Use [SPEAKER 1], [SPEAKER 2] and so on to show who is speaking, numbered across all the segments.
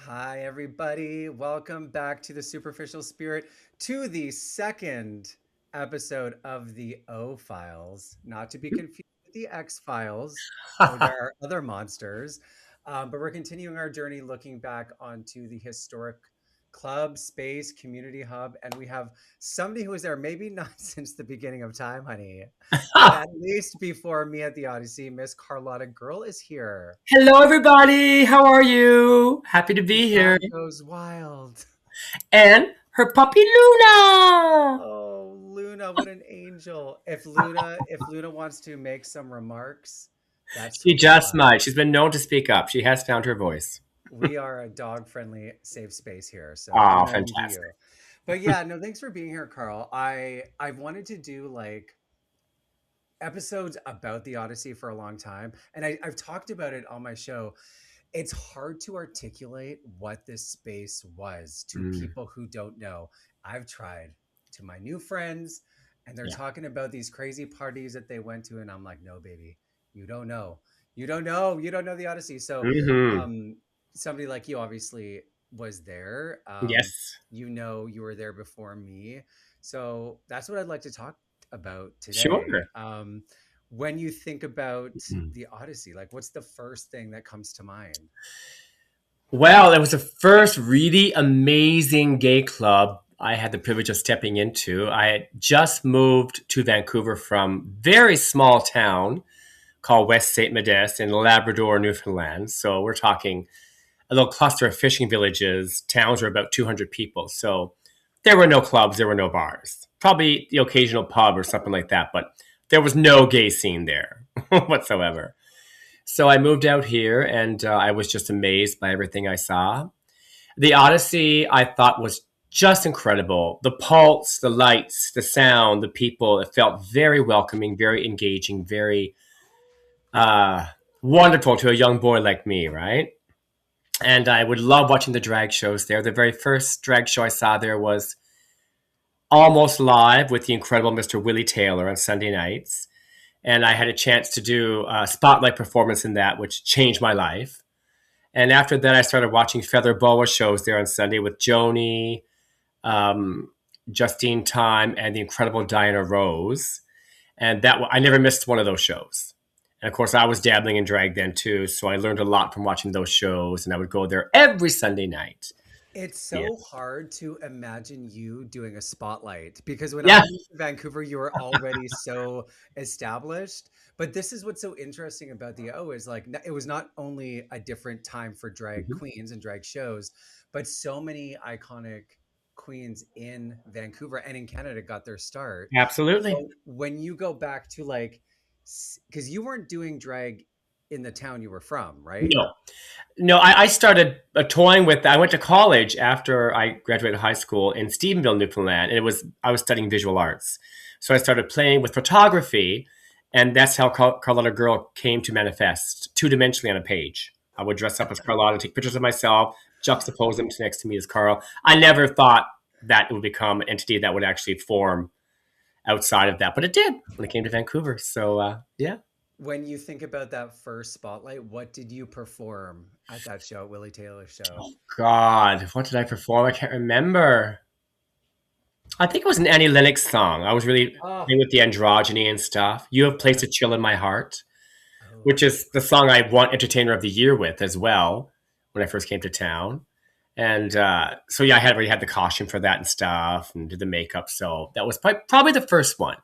[SPEAKER 1] Hi, everybody. Welcome back to the Superficial Spirit, to the second episode of the O Files, not to be confused with the X Files, where there are other monsters. But we're continuing our journey looking back onto the historic club, space, community hub. And we have somebody who was there, maybe not since the beginning of time, honey, but at least before me at the Odyssey. Miss Carlotta Gurl is here.
[SPEAKER 2] Hello, everybody. How are you? Happy to
[SPEAKER 1] The
[SPEAKER 2] be here.
[SPEAKER 1] dog goes wild.
[SPEAKER 2] And her puppy Luna.
[SPEAKER 1] Oh, Luna, what an angel. If Luna wants to make some remarks, that's
[SPEAKER 2] She
[SPEAKER 1] totally
[SPEAKER 2] just
[SPEAKER 1] fine.
[SPEAKER 2] might. She's been known to speak up. She has found her voice.
[SPEAKER 1] We are a dog-friendly safe space here. So
[SPEAKER 2] Oh,
[SPEAKER 1] Luna, you do you.
[SPEAKER 2] fantastic.
[SPEAKER 1] But yeah, no, thanks for being here, Carl. I wanted to do like episodes about the Odyssey for a long time, and I've talked about it on my show. It's hard to articulate what this space was to
[SPEAKER 2] Mm,
[SPEAKER 1] people who don't know. I've tried to my new friends, and they're
[SPEAKER 2] yeah.
[SPEAKER 1] talking about these crazy parties that they went to, and I'm like, no, baby, you don't know. You don't know. You don't know the Odyssey. So,
[SPEAKER 2] Hmm.
[SPEAKER 1] um, somebody like you obviously was there.
[SPEAKER 2] Yes.
[SPEAKER 1] You were there before me. So that's what I'd like to talk about today.
[SPEAKER 2] Sure.
[SPEAKER 1] When you think about
[SPEAKER 2] Mm.
[SPEAKER 1] the Odyssey, like what's the first thing that comes to mind?
[SPEAKER 2] Well, it was the first really amazing gay club I had the privilege of stepping into. I had just moved to Vancouver from very small town called West St. Modeste in Labrador, Newfoundland. So we're talking a little cluster of fishing villages. Towns were about 200 people. So there were no clubs, there were no bars. Probably the occasional pub or something like that, but there was no gay scene there whatsoever. So I moved out here and I was just amazed by everything I saw. The Odyssey I thought was just incredible. The pulse, the lights, the sound, the people, it felt very welcoming, very engaging, very uh, wonderful to a young boy like me, right? And I would love watching the drag shows there. The very first drag show I saw there was Almost Live with the incredible Mr. Willie Taylor on Sunday nights. And I had a chance to do a spotlight performance in that, which changed my life. And after that, I started watching Feather Boa shows there on Sunday with Joni, um, Justine Time, and the incredible Diana Rose. And I never missed one of those shows. And of course, I was dabbling in drag then too, so I learned a lot from watching those shows. And I would go there every Sunday night.
[SPEAKER 1] It's so
[SPEAKER 2] Yes.
[SPEAKER 1] hard to imagine you doing a spotlight because when I
[SPEAKER 2] Yeah.
[SPEAKER 1] moved to Vancouver, you were already so established. But this is what's so interesting about the O is like it was not only a different time for drag
[SPEAKER 2] Mhm.
[SPEAKER 1] queens and drag shows, but so many iconic queens in Vancouver and in Canada got their start.
[SPEAKER 2] Absolutely.
[SPEAKER 1] So when you go back to like, because you weren't doing drag in the town you were from, right?
[SPEAKER 2] No, no. I started toying with. I went to college after I graduated high school in Stephenville, Newfoundland, and I was studying visual arts. So I started playing with photography, and that's how Carlotta Girl came to manifest two dimensionally on a page. I would dress up as Carlotta, take pictures of myself, juxtapose them next to me as Carl. I never thought that it would become an entity that would actually form outside of that, but it did when it came to Vancouver. So yeah.
[SPEAKER 1] When you think about that first spotlight, what did you perform at that show, Willie Taylor show?
[SPEAKER 2] God, what did I perform? I can't remember. I think it was an Annie Lennox song. I was really
[SPEAKER 1] Oh,
[SPEAKER 2] playing with the androgyny and stuff. You have placed
[SPEAKER 1] yeah.
[SPEAKER 2] a chill in my heart,
[SPEAKER 1] Oh,
[SPEAKER 2] which is the song I won Entertainer of the Year with as well when I first came to town. And so yeah, I had already had the costume for that and stuff, and did the makeup. So that was probably the first one.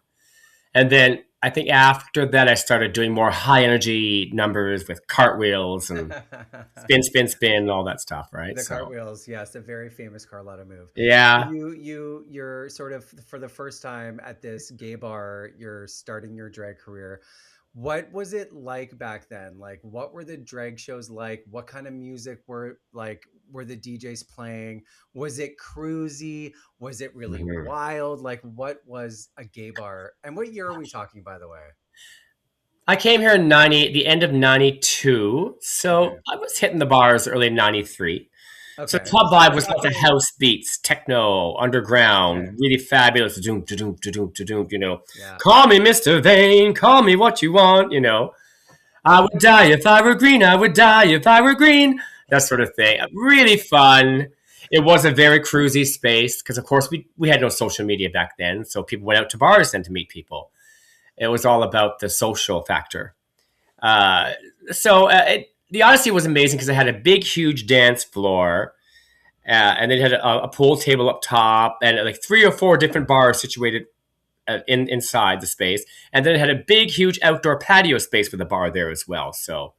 [SPEAKER 2] And then I think after that, I started doing more high energy numbers with cartwheels and spin, spin, spin, all that stuff. Right.
[SPEAKER 1] the
[SPEAKER 2] So
[SPEAKER 1] cartwheels, yes, a very famous Carlotta move. So
[SPEAKER 2] yeah.
[SPEAKER 1] you're sort of for the first time at this gay bar, you're starting your drag career. What was it like back then? Like, what were the drag shows like? What kind of music were the DJs playing? Was it cruisy? Was it really
[SPEAKER 2] Mhm.
[SPEAKER 1] wild? Like, what was a gay bar? And what year are we talking, by the way?
[SPEAKER 2] I came here in 90, the end of 92.
[SPEAKER 1] Okay.
[SPEAKER 2] So I was hitting the bars early in 93. So
[SPEAKER 1] Okay.
[SPEAKER 2] club
[SPEAKER 1] So
[SPEAKER 2] vibe
[SPEAKER 1] we're
[SPEAKER 2] was like the
[SPEAKER 1] talking,
[SPEAKER 2] house beats, techno,
[SPEAKER 1] okay.
[SPEAKER 2] underground, really fabulous. Doom, doom, doom, doom,
[SPEAKER 1] Yeah.
[SPEAKER 2] call me Mr. Vain, call me what you want. I would die if I were green. I would die if I were green. that sort of thing. Really fun. It was a very cruisy space because, of course, we had no social media back then, so people went out to bars then to meet people. It was all about the social factor. Uh, the Odyssey was amazing because it had a big, huge dance floor, and it had a pool table up top, and like 3 or 4 different bars situated inside the space, and then it had a big, huge outdoor patio space with a bar there as well. So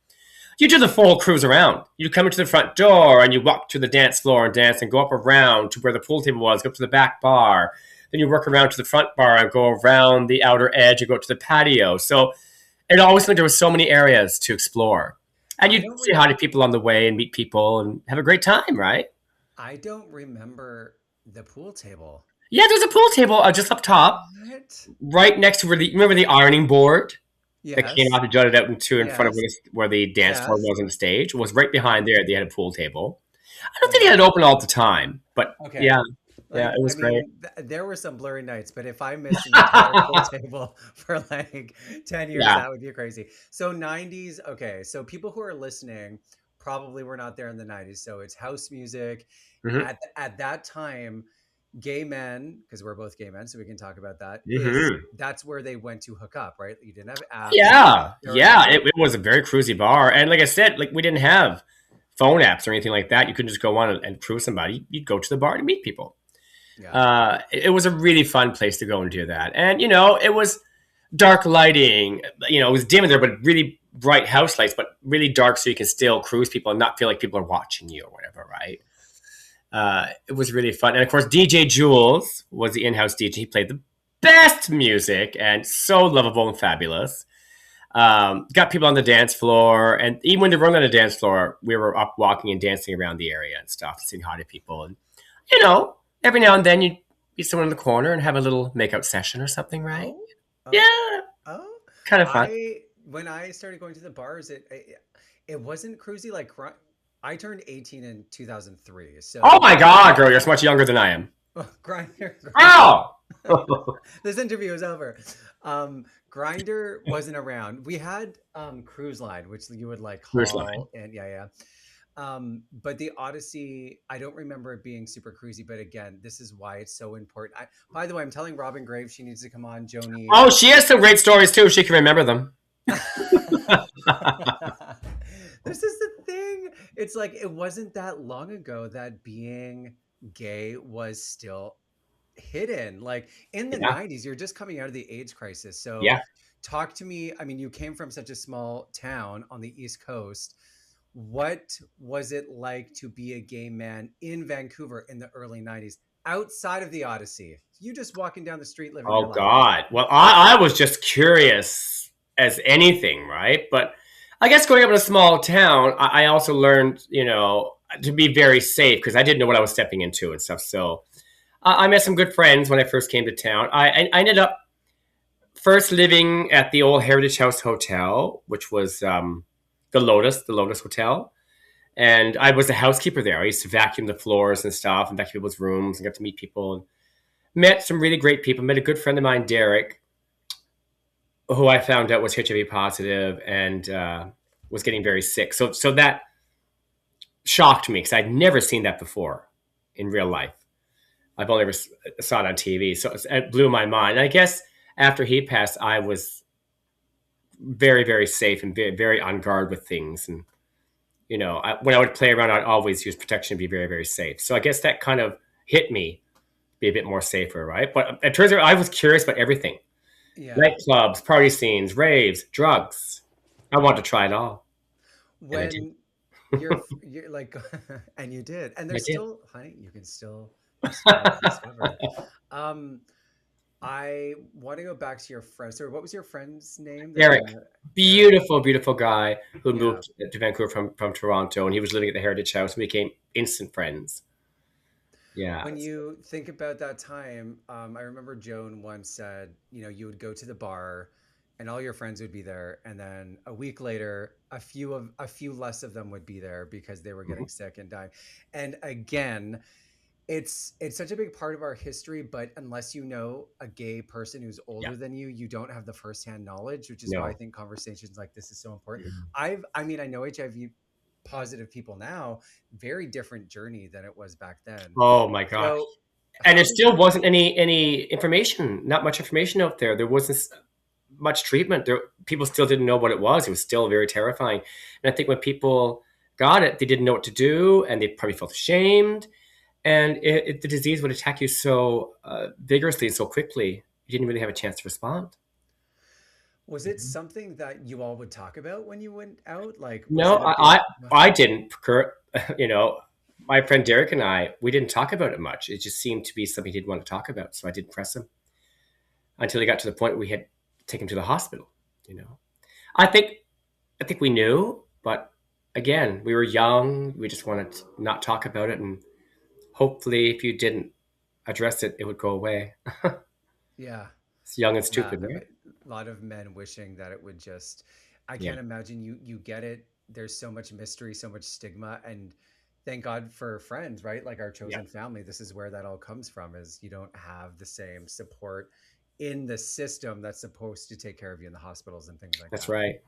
[SPEAKER 2] you do the full cruise around. You come into the front door and you walk to the dance floor and dance and go up around to where the pool table was, go up to the back bar. Then you work around to the front bar and go around the outer edge and go to the patio. So it always meant there were so many areas to explore. And
[SPEAKER 1] I
[SPEAKER 2] you
[SPEAKER 1] don't
[SPEAKER 2] say
[SPEAKER 1] re-
[SPEAKER 2] hi to people on the way and meet people and have a great time, right?
[SPEAKER 1] I don't remember the pool table.
[SPEAKER 2] Yeah, there's a pool table just up top,
[SPEAKER 1] What?
[SPEAKER 2] right next to where remember the ironing board that came
[SPEAKER 1] Yes.
[SPEAKER 2] out and jutted out into in front of
[SPEAKER 1] Yes.
[SPEAKER 2] where the dance floor
[SPEAKER 1] Yes.
[SPEAKER 2] was on the stage. It was right behind there. They had a pool table. I don't think they
[SPEAKER 1] Okay.
[SPEAKER 2] had it open all the time, but
[SPEAKER 1] Okay.
[SPEAKER 2] yeah, yeah,
[SPEAKER 1] Like,
[SPEAKER 2] it
[SPEAKER 1] I
[SPEAKER 2] was great.
[SPEAKER 1] mean, there were some blurry nights, but if I missed an entire pool table for like 10 years,
[SPEAKER 2] Yeah.
[SPEAKER 1] that would be crazy. So 90s, okay. So people who are listening probably were not there in the 90s. So it's house music.
[SPEAKER 2] Hmm.
[SPEAKER 1] At that time, gay men, because we're both gay men, so we can talk about that, is
[SPEAKER 2] Hmm.
[SPEAKER 1] that's where they went to hook up, right? You didn't have apps.
[SPEAKER 2] Yeah,
[SPEAKER 1] There was
[SPEAKER 2] yeah.
[SPEAKER 1] no
[SPEAKER 2] It was a very cruisy bar, and like I said, like we didn't have phone apps or anything like that. You couldn't just go on and cruise somebody. You'd go to the bar to meet people.
[SPEAKER 1] yeah.
[SPEAKER 2] It was a really fun place to go and do that, and it was dark lighting. It was dim in there, but really bright house lights, but really dark, so you can still cruise people and not feel like people are watching you or whatever, right? It was really fun. And of course, DJ Jules was the in house DJ. He played the best music and so lovable and fabulous. Got people on the dance floor. And even when they weren't on the dance floor, we were up walking and dancing around the area and stuff, saying hi to people. And, every now and then you'd be someone in the corner and have a little makeout session or something, right?
[SPEAKER 1] Oh, oh,
[SPEAKER 2] Yeah,
[SPEAKER 1] oh.
[SPEAKER 2] kind of fun.
[SPEAKER 1] I when I started going to the bars, it wasn't cruisy like I turned 18 in 2003.
[SPEAKER 2] Oh
[SPEAKER 1] So
[SPEAKER 2] my God, girl, you're so much younger than I am.
[SPEAKER 1] Grinder.
[SPEAKER 2] Oh!
[SPEAKER 1] This interview is over. Grinder wasn't around. We had Cruise Line, which you would like
[SPEAKER 2] Cruise line.
[SPEAKER 1] call, and yeah, yeah. But the Odyssey, I don't remember it being super cruisy. But again, this is why it's so important. By the way, I'm telling Robin Graves she needs to come on. Joni.
[SPEAKER 2] Oh, she has some great stories too. She can remember them.
[SPEAKER 1] This is the thing. It's like it wasn't that long ago that being gay was still hidden. Like in the
[SPEAKER 2] Yeah,
[SPEAKER 1] 90s, you're just coming out of the AIDS crisis. So
[SPEAKER 2] yeah.
[SPEAKER 1] talk to me. I mean, you came from such a small town on the East Coast. What was it like to be a gay man in Vancouver in the early 90s outside of the Odyssey? You just walking down the street living your
[SPEAKER 2] Oh
[SPEAKER 1] life.
[SPEAKER 2] God. Well, I was just curious as anything, right? But I guess growing up in a small town, I also learned, to be very safe because I didn't know what I was stepping into and stuff. So I met some good friends when I first came to town. I ended up first living at the old Heritage House Hotel, which was the Lotus Hotel. And I was a housekeeper there. I used to vacuum the floors and stuff and vacuum people's rooms and got to meet people and met some really great people. Met a good friend of mine, Derek, who I found out was HIV positive and was getting very sick. So that shocked me because I'd never seen that before in real life. I've only ever saw it on TV. So it blew my mind. And I guess after he passed, I was very, very safe and very, very on guard with things. And, when I would play around, I'd always use protection to be very, very safe. So I guess that kind of hit me be a bit more safer, right? But it turns out I was curious about everything.
[SPEAKER 1] Yeah.
[SPEAKER 2] Nightclubs, party scenes, raves, drugs. I wanted to try it all. And I did.
[SPEAKER 1] When you're like and you did. And
[SPEAKER 2] I
[SPEAKER 1] there's
[SPEAKER 2] did.
[SPEAKER 1] still, honey, you can still discover. Um I want to go back to your friend. Sorry, what was your friend's name?
[SPEAKER 2] Eric,
[SPEAKER 1] Eric.
[SPEAKER 2] beautiful, beautiful guy who
[SPEAKER 1] Yeah.
[SPEAKER 2] moved to Vancouver from Toronto, and he was living at the Heritage House. We became instant friends. Yeah.
[SPEAKER 1] When you think about that time, I remember Joan once said, you would go to the bar and all your friends would be there. And then a week later, a few less of them would be there because they were
[SPEAKER 2] Mhm.
[SPEAKER 1] getting sick and dying. And again, it's such a big part of our history, but unless you know a gay person who's
[SPEAKER 2] Yeah.
[SPEAKER 1] older than you, you don't have the firsthand knowledge, which is why I
[SPEAKER 2] No.
[SPEAKER 1] think conversations like this is so important.
[SPEAKER 2] Mhm.
[SPEAKER 1] I mean, I know HIV. positive people now, very different journey than it was back then.
[SPEAKER 2] Oh my god.
[SPEAKER 1] So
[SPEAKER 2] And
[SPEAKER 1] how
[SPEAKER 2] there
[SPEAKER 1] did
[SPEAKER 2] still
[SPEAKER 1] you
[SPEAKER 2] wasn't any information, not much information out there. There wasn't much treatment. There, people still didn't know what it was. It was still very terrifying. And I think when people got it, they didn't know what to do, and they probably felt ashamed. And the disease would attack you so vigorously and so quickly, you didn't really have a chance to respond.
[SPEAKER 1] was it something that you all would talk about when you went out? Like, was
[SPEAKER 2] No,
[SPEAKER 1] it a big
[SPEAKER 2] I didn't. You know, my friend Derek and I, we didn't talk about it much. It just seemed to be something he didn't want to talk about, so I didn't press him until he got to the point where we had to take him to the hospital. You know, I think I think we knew, but again, we were young. We just wanted to not talk about it, and hopefully, if you didn't address it, it would go away.
[SPEAKER 1] yeah.
[SPEAKER 2] It's young and
[SPEAKER 1] Yeah,
[SPEAKER 2] stupid, right?
[SPEAKER 1] a lot of men wishing that it would just I
[SPEAKER 2] Yeah,
[SPEAKER 1] can't imagine you get it. There's so much mystery, so much stigma, and thank God for friends, right? Like our
[SPEAKER 2] yeah,
[SPEAKER 1] chosen family. This is where that all comes from is you don't have the same support in the system that's supposed to take care of you in the hospitals and things like
[SPEAKER 2] that's
[SPEAKER 1] that.
[SPEAKER 2] right.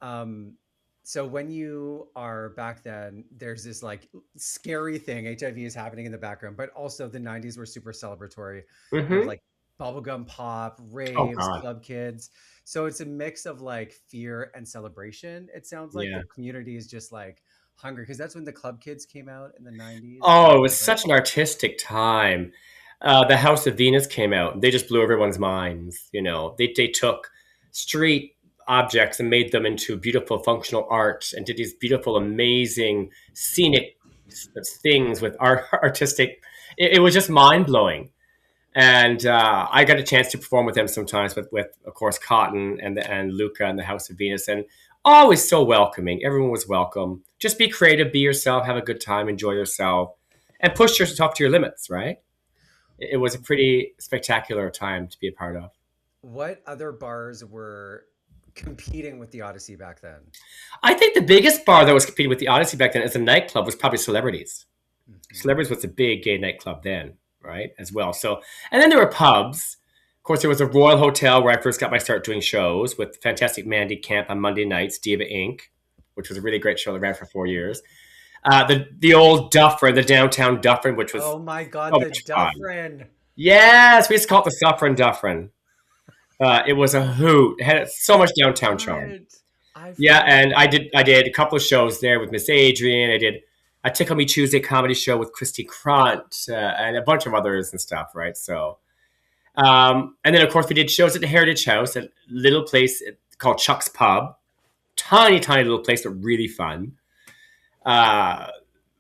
[SPEAKER 1] Um, so when you are back then, there's this like scary thing. HIV is happening in the background, but also the 90s were super celebratory. You have
[SPEAKER 2] Hmm.
[SPEAKER 1] like bubblegum pop,
[SPEAKER 2] Oh
[SPEAKER 1] raves,
[SPEAKER 2] God,
[SPEAKER 1] club kids. So it's a mix of like fear and celebration. It sounds like
[SPEAKER 2] yeah.
[SPEAKER 1] the community is just like hungry because that's when the club kids came out in the 90s. Is
[SPEAKER 2] Oh, it
[SPEAKER 1] that
[SPEAKER 2] was
[SPEAKER 1] right?
[SPEAKER 2] such an artistic time. The House of Venus came out. They just blew everyone's minds. You know, they took street objects and made them into beautiful functional art and did these beautiful, amazing, scenic things with art, artistic. It was just mind blowing. And I got a chance to perform with them sometimes with of course Cotton and Luca and the House of Venus, and always so welcoming. Everyone was welcome. Just be creative, be yourself, have a good time, enjoy yourself, and push yourself to your limits. Right? It was a pretty spectacular time to be a part of.
[SPEAKER 1] What other bars were competing with the Odyssey back then?
[SPEAKER 2] I think the biggest bar that was competing with the Odyssey back then as a nightclub was probably Celebrities.
[SPEAKER 1] Hmm.
[SPEAKER 2] Celebrities was a big gay nightclub then, right? As well. So, and then there were pubs. Of course, there was a Royal Hotel where I first got my start doing shows with fantastic Mandy Camp on Monday nights, Diva Inc., which was a really great show that ran for 4 years. The old Dufferin, the downtown Dufferin, which was
[SPEAKER 1] Oh my God,
[SPEAKER 2] so
[SPEAKER 1] the
[SPEAKER 2] much fun.
[SPEAKER 1] Dufferin.
[SPEAKER 2] Yes, we used to call it the Suffering Dufferin. It was a hoot. It had so much downtown charm.
[SPEAKER 1] I
[SPEAKER 2] Yeah,
[SPEAKER 1] forgot.
[SPEAKER 2] and I did a couple of shows there with Miss Adrian. I did a Tickle Me Tuesday comedy show with Christy Cront and a bunch of others and stuff, right? So, and then of course we did shows at the Heritage House, a little place called Chuck's Pub, tiny, tiny little place, but really fun. Uh,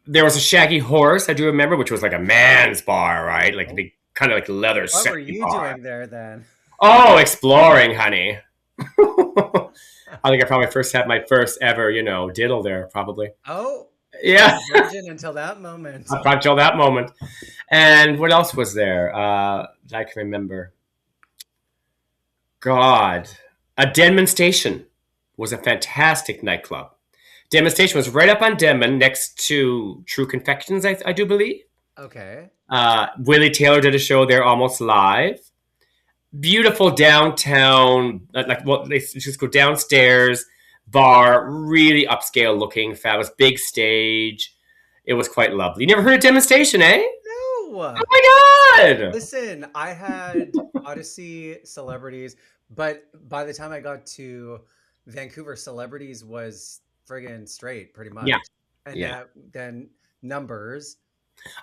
[SPEAKER 2] there was a Shaggy Horse, I do remember, which was like a man's bar, right? Like a
[SPEAKER 1] Oh,
[SPEAKER 2] big, kind of like leather
[SPEAKER 1] what were
[SPEAKER 2] sexy
[SPEAKER 1] you
[SPEAKER 2] bar.
[SPEAKER 1] doing there then?
[SPEAKER 2] Oh, exploring, honey. I think I probably first had my first ever, diddle there, probably.
[SPEAKER 1] Oh, you were
[SPEAKER 2] Yeah,
[SPEAKER 1] a virgin until that moment.
[SPEAKER 2] up until that moment. And what else was there that I can remember? God, a Denman Station was a fantastic nightclub. Denman Station was right up on Denman, next to True Confections, I do believe.
[SPEAKER 1] Okay.
[SPEAKER 2] Willie Taylor did a show there almost live. Beautiful downtown, like well, they just go downstairs, bar, really upscale looking, fabulous, big stage. It was quite lovely. You never heard of Demonstration, eh?
[SPEAKER 1] No.
[SPEAKER 2] Oh my god!
[SPEAKER 1] Listen, I had Odyssey celebrities, but by the time I got to Vancouver, celebrities was friggin' straight, pretty
[SPEAKER 2] Yeah,
[SPEAKER 1] much. And
[SPEAKER 2] yeah.
[SPEAKER 1] that then numbers,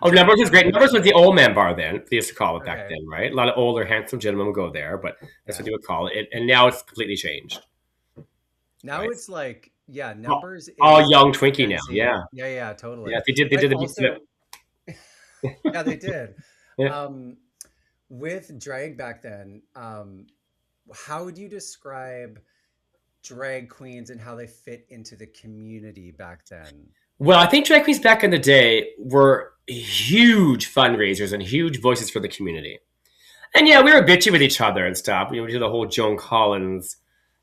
[SPEAKER 2] Oh,
[SPEAKER 1] drag
[SPEAKER 2] Numbers was great.
[SPEAKER 1] queens.
[SPEAKER 2] Numbers was the old man bar then. They used to call it back
[SPEAKER 1] Okay.
[SPEAKER 2] then, right? A lot of older, handsome gentlemen would go there, but that's what
[SPEAKER 1] Yeah.
[SPEAKER 2] they would call it. And now it's completely changed,
[SPEAKER 1] Now
[SPEAKER 2] right?
[SPEAKER 1] it's like, yeah,
[SPEAKER 2] All,
[SPEAKER 1] numbers
[SPEAKER 2] all
[SPEAKER 1] is
[SPEAKER 2] young Twinkie
[SPEAKER 1] Gen
[SPEAKER 2] now.
[SPEAKER 1] Z.
[SPEAKER 2] Yeah,
[SPEAKER 1] Yeah, yeah,
[SPEAKER 2] yeah.
[SPEAKER 1] totally.
[SPEAKER 2] They
[SPEAKER 1] But
[SPEAKER 2] did
[SPEAKER 1] also,
[SPEAKER 2] the
[SPEAKER 1] yeah, they did.
[SPEAKER 2] yeah.
[SPEAKER 1] Um, with drag back then, how would you describe drag queens and how they fit into the community back then?
[SPEAKER 2] Well, I think drag queens back in the day were huge fundraisers and huge voices for the community. And yeah, we were bitchy with each other and stuff. We did the whole Joan Collins,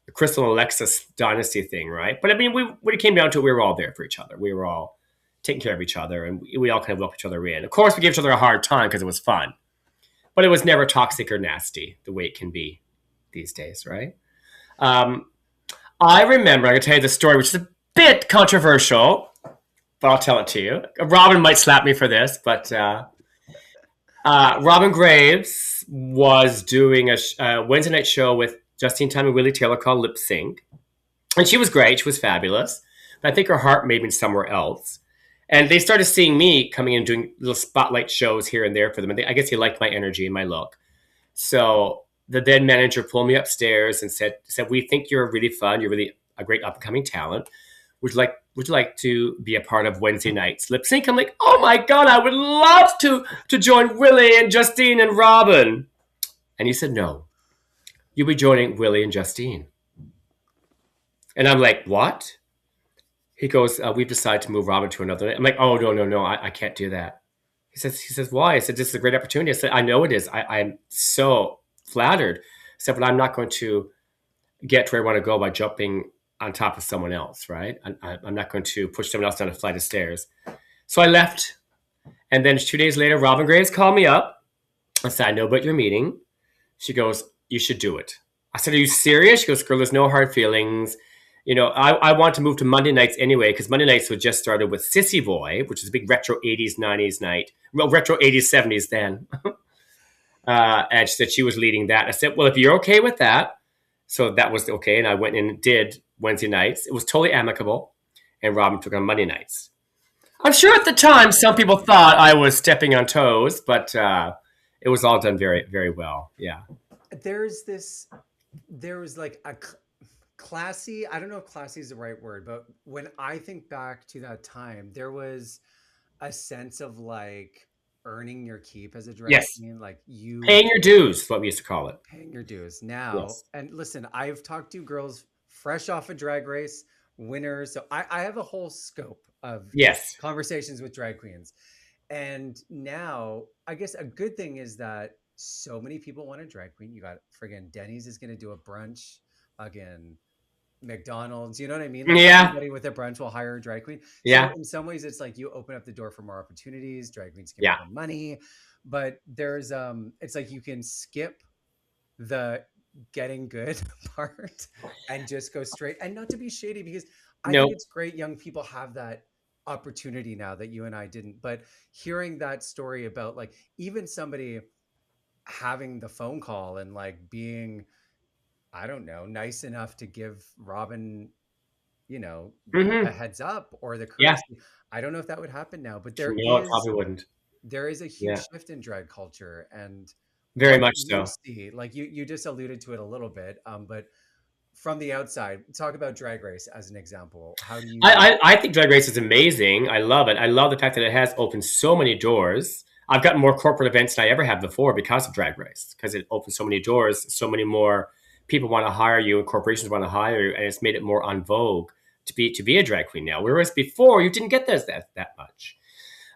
[SPEAKER 2] the Crystal and Alexis dynasty thing, right? But I mean, when it came down to it, we were all there for each other. We were all taking care of each other, and we all kind of welcomed each other in. Of course, we gave each other a hard time because it was fun, but it was never toxic or nasty the way it can be these days, right? Um, I remember, I'm going to tell you the story, which is a bit controversial. but I'll tell it to you. Robin might slap me for this, but Robin Graves was doing a Wednesday night show with Justine Time and Willie Taylor called Lip Sync. And she was great. She was fabulous. But I think her heart may have been somewhere else. And they started seeing me coming in and doing little spotlight shows here and there for them. And I guess they liked my energy and my look. So the then manager pulled me upstairs and said, "We think you're really fun. You're really a great up and coming talent. Would you like to be a part of Wednesday night's lip sync?" I'm like, "Oh my god, I would love to join Willie and Justine and Robin." And he said, "No, you'll be joining Willie and Justine." And I'm like, "What?" He goes, "We've decided to move Robin to another night." I'm like, "Oh, no, no, no, I can't do that." He says, "Why?" I said, "This is a great opportunity." I said, "I know it is. I'm so flattered." I said, "But I'm not going to get to where I want to go by jumping on top of someone else, right? I'm not going to push someone else down a flight of stairs." So I left. And then 2 days later, Robin Graves called me up. I said, "I know about your meeting." She goes, "You should do it." I said, "Are you serious?" She goes, "Girl, there's no hard feelings. I want to move to Monday nights anyway, because Monday nights was just started with Sissy Boy, which is a big retro 80s, 90s night. Well, retro 80s, 70s then." And she said she was leading that. I said, "Well, if you're okay with that." So that was okay. And I went in and did Wednesday nights. It was totally amicable. And Robin took on Monday nights. I'm sure at the time some people
[SPEAKER 1] Oh,
[SPEAKER 2] thought I was stepping on toes, but it was all done very, very well. Yeah.
[SPEAKER 1] there's this, there was like a classy, I don't know if classy is the right word, but when I think back to that time, there was a sense of like earning your keep as a drag
[SPEAKER 2] Yes.
[SPEAKER 1] queen, like you
[SPEAKER 2] Paying your dues is what we used to call it.
[SPEAKER 1] paying your dues now.
[SPEAKER 2] Yes.
[SPEAKER 1] And listen, I've talked to girls fresh off a drag race, winners. So I have a whole scope of
[SPEAKER 2] Yes.
[SPEAKER 1] conversations with drag queens. And now, I guess a good thing is that so many people want a drag queen. You got friggin' Denny's is going to do a brunch. Again, McDonald's, you know what I mean? Like
[SPEAKER 2] Yeah.
[SPEAKER 1] everybody with a brunch will hire a drag queen. So
[SPEAKER 2] Yeah.
[SPEAKER 1] in some ways, it's like you open up the door for more opportunities. Drag queens can make
[SPEAKER 2] Yeah.
[SPEAKER 1] more money, but there's it's like you can skip the getting good part and just go straight, and not to be shady, because I think
[SPEAKER 2] No.
[SPEAKER 1] it's great young people have that opportunity now that you and I didn't. But hearing that story about like even somebody having the phone call and like being, I don't know, nice enough to give Robin, you know, a
[SPEAKER 2] Hmm.
[SPEAKER 1] heads up or the
[SPEAKER 2] Yeah.
[SPEAKER 1] courtesy. I don't know if that would happen now, but
[SPEAKER 2] No, it probably wouldn't.
[SPEAKER 1] there is a
[SPEAKER 2] Yeah.
[SPEAKER 1] huge shift in drag culture. And
[SPEAKER 2] Very
[SPEAKER 1] what do
[SPEAKER 2] much
[SPEAKER 1] you
[SPEAKER 2] so.
[SPEAKER 1] see? Like you just alluded to it a little bit, but from the outside, talk about Drag Race as an example. How do you?
[SPEAKER 2] I think Drag Race is amazing. I love it. I love the fact that it has opened so many doors. I've gotten more corporate events than I ever have before because of Drag Race, because it opened so many doors. So many more people want to hire you, and corporations want to hire you, and it's made it more en vogue to be a drag queen now. Whereas before, you didn't get that much.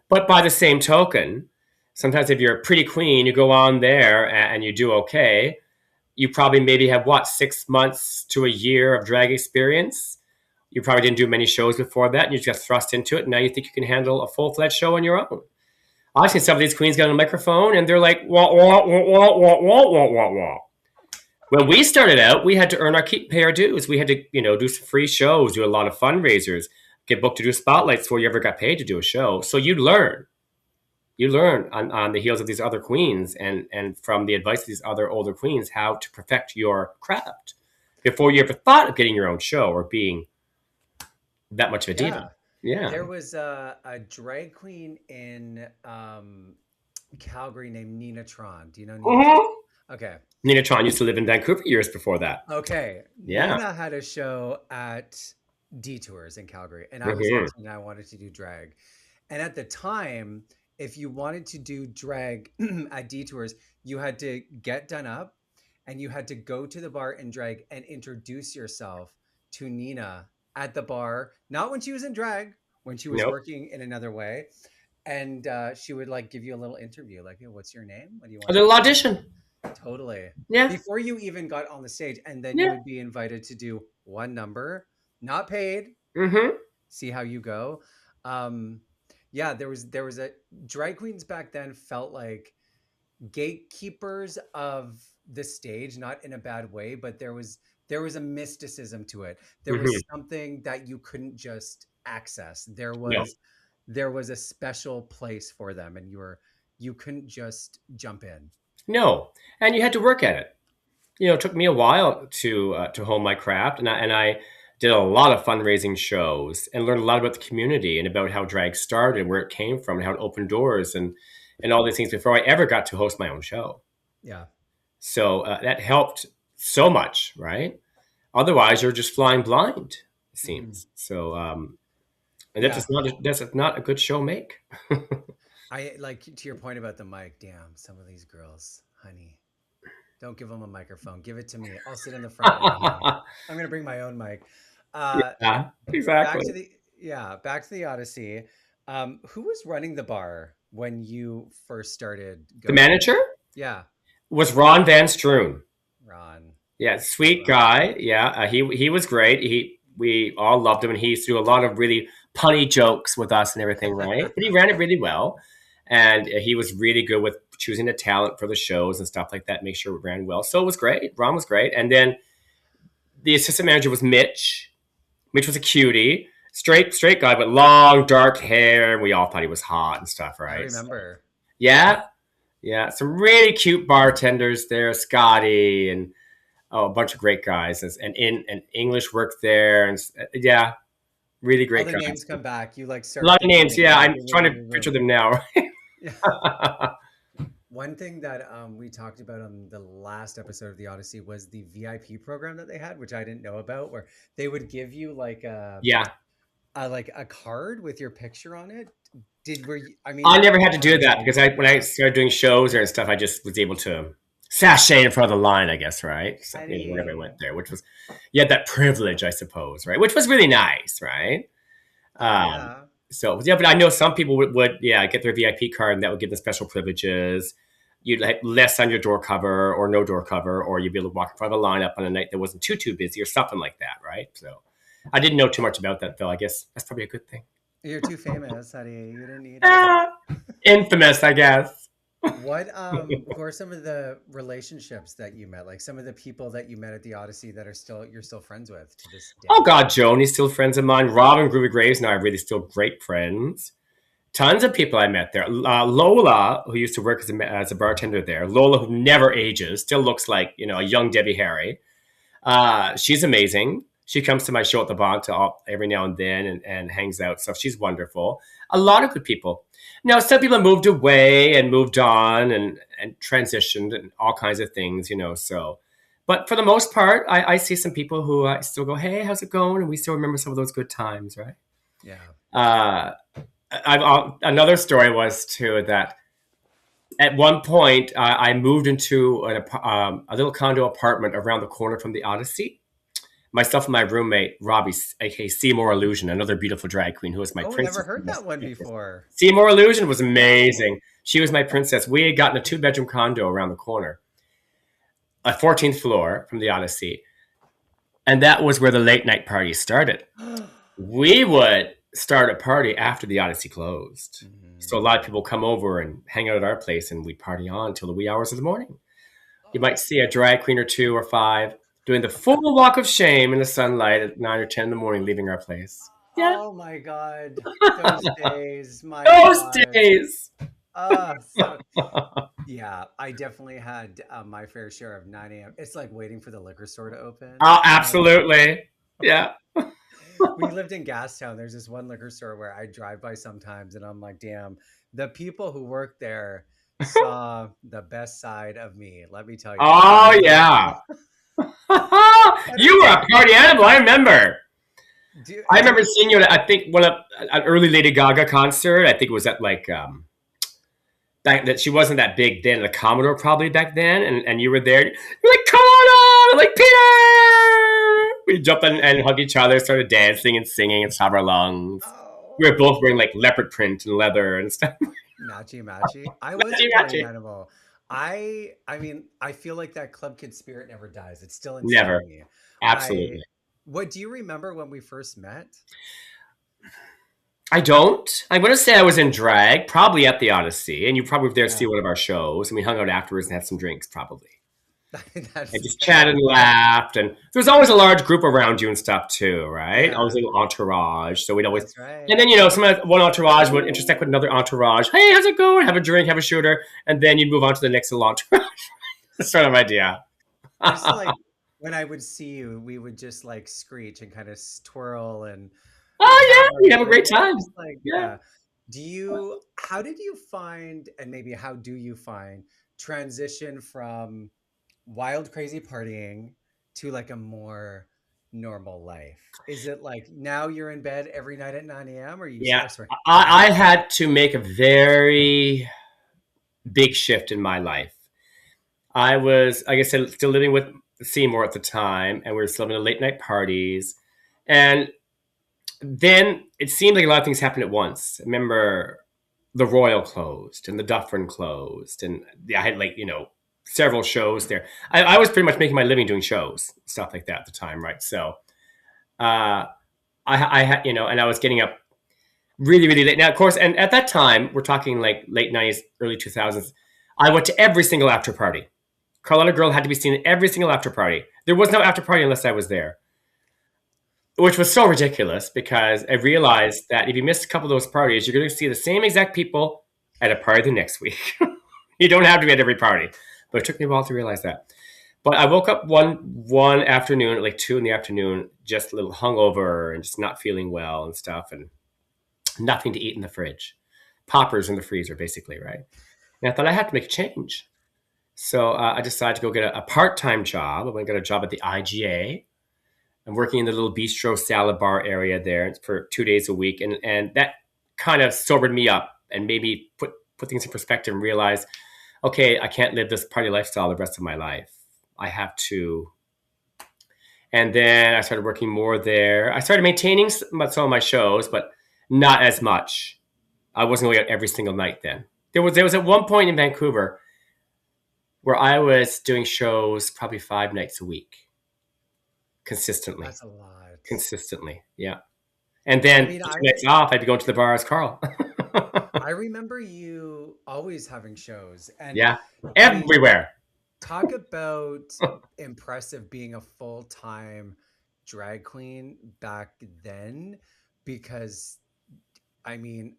[SPEAKER 2] But by the same token, sometimes if you're a pretty queen, you go on there and you do okay. You probably maybe have what, 6 months to a year of drag experience. You probably didn't do many shows before that, and you just got thrust into it. And now you think you can handle a full fledged show on your own. I've seen some of these queens get on a microphone and they're like, wah, wah, wah, wah, wah, wah, wah, wah, wah. When we started out, we had to earn our keep, pay our dues. We had to, do some free shows, do a lot of fundraisers, get booked to do spotlights before you ever got paid to do a show. So you learn on the heels of these other queens and from the advice of these other older queens how to perfect your craft before you ever thought of getting your own show or being that much of a diva.
[SPEAKER 1] Yeah,
[SPEAKER 2] Yeah.
[SPEAKER 1] there was a drag queen in Calgary named Nina Tron. Do you know Nina Tron?
[SPEAKER 2] Mhm.
[SPEAKER 1] Okay.
[SPEAKER 2] Nina Tron used to live in Vancouver years before that.
[SPEAKER 1] Okay.
[SPEAKER 2] Yeah.
[SPEAKER 1] Nina had a show at Detours in Calgary, and I was
[SPEAKER 2] Hmm.
[SPEAKER 1] listening and I wanted to do drag. And at the time, if you wanted to do drag at Detours, you had to get done up and you had to go to the bar and drag and introduce yourself to Nina at the bar, not when she was in drag, when she was
[SPEAKER 2] Nope.
[SPEAKER 1] working in another way. And she would like give you a little interview, like, "Hey, what's your name? What do you
[SPEAKER 2] A
[SPEAKER 1] want to
[SPEAKER 2] little
[SPEAKER 1] do?"
[SPEAKER 2] audition.
[SPEAKER 1] Totally.
[SPEAKER 2] Yeah.
[SPEAKER 1] Before you even got on the stage, and then you
[SPEAKER 2] Yeah.
[SPEAKER 1] would be invited to do one number, not paid,
[SPEAKER 2] Hmm.
[SPEAKER 1] see how you go. Um, yeah, there was a drag queens back then felt like gatekeepers of the stage, not in a bad way, but there was a mysticism to it. There
[SPEAKER 2] Hmm.
[SPEAKER 1] was something that you couldn't just access. There
[SPEAKER 2] No.
[SPEAKER 1] was there was a special place for them, and you couldn't just jump in.
[SPEAKER 2] No, and you had to work at it. It took me a while to hone my craft, and I did a lot of fundraising shows and learned a lot about the community and about how drag started, where it came from, and how it opened doors, and all these things before I ever got to host my own show.
[SPEAKER 1] Yeah.
[SPEAKER 2] So that helped so much, right? Otherwise, you're just flying blind, it
[SPEAKER 1] Hmm.
[SPEAKER 2] seems. So, and
[SPEAKER 1] Yeah.
[SPEAKER 2] that's not a good show make.
[SPEAKER 1] I like to your point about the mic. Damn, some of these girls, honey, don't give them a microphone. Give it to me. I'll sit in the front with you. I'm gonna bring my own mic. Uh,
[SPEAKER 2] Yeah,
[SPEAKER 1] back
[SPEAKER 2] exactly.
[SPEAKER 1] to the yeah, back to the Odyssey. Who was running the bar when you first started
[SPEAKER 2] The
[SPEAKER 1] going?
[SPEAKER 2] manager
[SPEAKER 1] Yeah,
[SPEAKER 2] was Ron Van Stroon.
[SPEAKER 1] Ron.
[SPEAKER 2] Yeah, sweet
[SPEAKER 1] Ron.
[SPEAKER 2] guy. Yeah, he was great. We all loved him, and he used to do a lot of really punny jokes with us and everything, right? But he ran it really well, and he was really good with choosing the talent for the shows and stuff like that. Make sure it ran well. So it was great. Ron was great, and then the assistant manager was Mitch. Mitch was a cutie, straight guy, but long dark hair. We all thought he was hot and stuff,
[SPEAKER 1] I
[SPEAKER 2] right? So,
[SPEAKER 1] remember.
[SPEAKER 2] yeah, yeah, some really cute bartenders there, Scotty and a bunch of great guys, and English worked there, and yeah, really
[SPEAKER 1] All
[SPEAKER 2] great
[SPEAKER 1] the
[SPEAKER 2] guys.
[SPEAKER 1] names come back. You like
[SPEAKER 2] A
[SPEAKER 1] start
[SPEAKER 2] lot of
[SPEAKER 1] thinking
[SPEAKER 2] names.
[SPEAKER 1] of them.
[SPEAKER 2] Yeah,
[SPEAKER 1] Boom,
[SPEAKER 2] I'm
[SPEAKER 1] boom, boom,
[SPEAKER 2] trying
[SPEAKER 1] boom,
[SPEAKER 2] to
[SPEAKER 1] boom,
[SPEAKER 2] picture
[SPEAKER 1] boom.
[SPEAKER 2] them now.
[SPEAKER 1] Yeah. One thing that we talked about on the last episode of the Odyssey was the VIP program that they had, which I didn't know about, where they would give you
[SPEAKER 2] Yeah,
[SPEAKER 1] like a card with your picture on it. Did were you, I
[SPEAKER 2] I
[SPEAKER 1] mean,
[SPEAKER 2] never had to
[SPEAKER 1] how
[SPEAKER 2] do
[SPEAKER 1] much
[SPEAKER 2] that
[SPEAKER 1] money
[SPEAKER 2] because
[SPEAKER 1] did
[SPEAKER 2] I
[SPEAKER 1] you
[SPEAKER 2] when I
[SPEAKER 1] get?
[SPEAKER 2] started doing shows and stuff, I just was able to sashay in front of the line, I guess, right? So, whenever I
[SPEAKER 1] Honey.
[SPEAKER 2] went there, which was you had that privilege, I suppose, right? Which was really nice, right? Um,
[SPEAKER 1] Yeah.
[SPEAKER 2] so yeah, but I know some people would yeah get their VIP card and that would give them special privileges. You'd like less on your door cover or no door cover, or you'd be able to walk in front of a lineup on a night that wasn't too busy or something like that, right? So I didn't know too much about that though. I guess that's probably a good thing.
[SPEAKER 1] You're too famous, honey. You didn't need it.
[SPEAKER 2] Ah, infamous, I guess.
[SPEAKER 1] What who are some of the relationships that you met? Like some of the people that you met at the Odyssey that are still you're still friends with to this
[SPEAKER 2] Oh
[SPEAKER 1] day?
[SPEAKER 2] God, Joni's still friends of mine. Robin Groovy Graves and I are really still great friends. Tons of people I met there. Lola, who used to work as a bartender there, Lola, who never ages, still looks like a young Debbie Harry. She's amazing. She comes to my show at the Bonta every now and then and hangs out. So she's wonderful. A lot of good people. Now, some people have moved away and moved on and transitioned and all kinds of things, So, but for the most part, I see some people who I still go, hey, how's it going? And we still remember some of those good times, right?
[SPEAKER 1] Yeah.
[SPEAKER 2] Uh, another story was too that at one point I moved into a little condo apartment around the corner from the Odyssey. Myself and my roommate Robbie, aka Seymour Illusion, another beautiful drag queen who was my
[SPEAKER 1] Oh, never
[SPEAKER 2] princess.
[SPEAKER 1] heard that one before.
[SPEAKER 2] Seymour Illusion was
[SPEAKER 1] No.
[SPEAKER 2] amazing. She was my princess. We had gotten a two-bedroom condo around the corner, a 14th floor from the Odyssey, and that was where the late night parties started. We would start a party after the Odyssey closed. So a lot of
[SPEAKER 1] Mhm.
[SPEAKER 2] people come over and hang out at our place, and we party on till the wee hours of the morning. You might see a drag queen or two or five doing the full walk of shame in the sunlight at 9 or 10 in the morning, leaving our place. Yeah,
[SPEAKER 1] Oh my God. Those days. My
[SPEAKER 2] those
[SPEAKER 1] God.
[SPEAKER 2] days.
[SPEAKER 1] So yeah, I definitely had my fair share of 9 a.m. It's like waiting for the liquor store to open.
[SPEAKER 2] Oh, absolutely. Yeah.
[SPEAKER 1] We lived in Gastown. There's this one liquor store where I drive by sometimes, and I'm like, damn, the people who work there saw the best side of me. Let me tell you. I
[SPEAKER 2] Oh,
[SPEAKER 1] mean,
[SPEAKER 2] yeah.
[SPEAKER 1] I don't
[SPEAKER 2] You were a party animal. I remember. I
[SPEAKER 1] do
[SPEAKER 2] remember
[SPEAKER 1] you
[SPEAKER 2] seeing you at, I think, an early Lady Gaga concert. I think it was at like back that she wasn't that big then, the Commodore probably back then, and you were there. You're like, come on, like Peter. We jumped and hugged each other, started dancing and singing at top of our lungs. We were
[SPEAKER 1] oh
[SPEAKER 2] both wearing like leopard print and leather and stuff.
[SPEAKER 1] matchy matchy. I was a
[SPEAKER 2] Matchy,
[SPEAKER 1] party
[SPEAKER 2] matchy.
[SPEAKER 1] animal. I mean, I feel like that club kid spirit never dies. It's still inside
[SPEAKER 2] Never.
[SPEAKER 1] me. I
[SPEAKER 2] Absolutely.
[SPEAKER 1] what do you remember when we first met?
[SPEAKER 2] I don't. I'm going to say I was in drag, probably at the Odyssey, and you probably were there to see
[SPEAKER 1] Yeah.
[SPEAKER 2] one of our shows, and we hung out afterwards and had some drinks, probably. And
[SPEAKER 1] That's
[SPEAKER 2] just chatted and
[SPEAKER 1] terrible.
[SPEAKER 2] laughed. And there was always a large group around you and stuff too, right? Always a
[SPEAKER 1] Yeah,
[SPEAKER 2] little entourage. So we'd always,
[SPEAKER 1] that's right.
[SPEAKER 2] and then, one entourage would intersect with another entourage. Hey, how's it going? Have a drink, have a shooter. And then you'd move on to the next little entourage. Sort of idea.
[SPEAKER 1] I just like when I would see you, we would just like screech and kind of twirl and
[SPEAKER 2] Oh,
[SPEAKER 1] have
[SPEAKER 2] yeah.
[SPEAKER 1] our
[SPEAKER 2] You have a great
[SPEAKER 1] drink.
[SPEAKER 2] time.
[SPEAKER 1] Just like,
[SPEAKER 2] Yeah.
[SPEAKER 1] yeah. How did you find, and maybe how do you find transition from wild, crazy partying to like a more normal life? Is it like now you're in bed every night at 9 a.m. or
[SPEAKER 2] Yeah.
[SPEAKER 1] or sorry,
[SPEAKER 2] I had to make a very big shift in my life. I was, like I said, still living with Seymour at the time, and we were still having the late night parties. And then it seemed like a lot of things happened at once. I remember the Royal closed and the Dufferin closed, and I had several shows there. I was pretty much making my living doing shows, stuff like that at the time, right? So uh, I had and I was getting up really really late. Now, of course, and at that time we're talking like late 90s, early 2000s. I went to every single after party. Carlotta Gurl had to be seen at every single after party. There was no after party unless I was there, which was so ridiculous because I realized that if you missed a couple of those parties, you're going to see the same exact people at a party the next week. You don't have to be at every party, but it took me a while to realize that. But I woke up one afternoon at like 2 in the afternoon, just a little hungover and just not feeling well and stuff, and nothing to eat in the fridge, poppers in the freezer, basically, right? And I thought I had to make a change. So I decided to go get a part-time job. I went and got a job at the IGA. I'm working in the little bistro salad bar area there for 2 days a week, and that kind of sobered me up and made me put things in perspective and realize, okay, I can't live this party lifestyle the rest of my life. I have to. And then I started working more there. I started maintaining some of my shows, but not as much. I wasn't going out every single night then. There was at one point in Vancouver where I was doing shows probably 5 nights a week consistently.
[SPEAKER 1] that's a lot.
[SPEAKER 2] Consistently, yeah. And
[SPEAKER 1] I
[SPEAKER 2] then
[SPEAKER 1] mean,
[SPEAKER 2] the 2 nights off, I'd be going to the bar as Carl.
[SPEAKER 1] I remember you always having shows, and
[SPEAKER 2] Yeah,
[SPEAKER 1] I mean,
[SPEAKER 2] everywhere.
[SPEAKER 1] talk about impressive being a full-time drag queen back then, because I mean,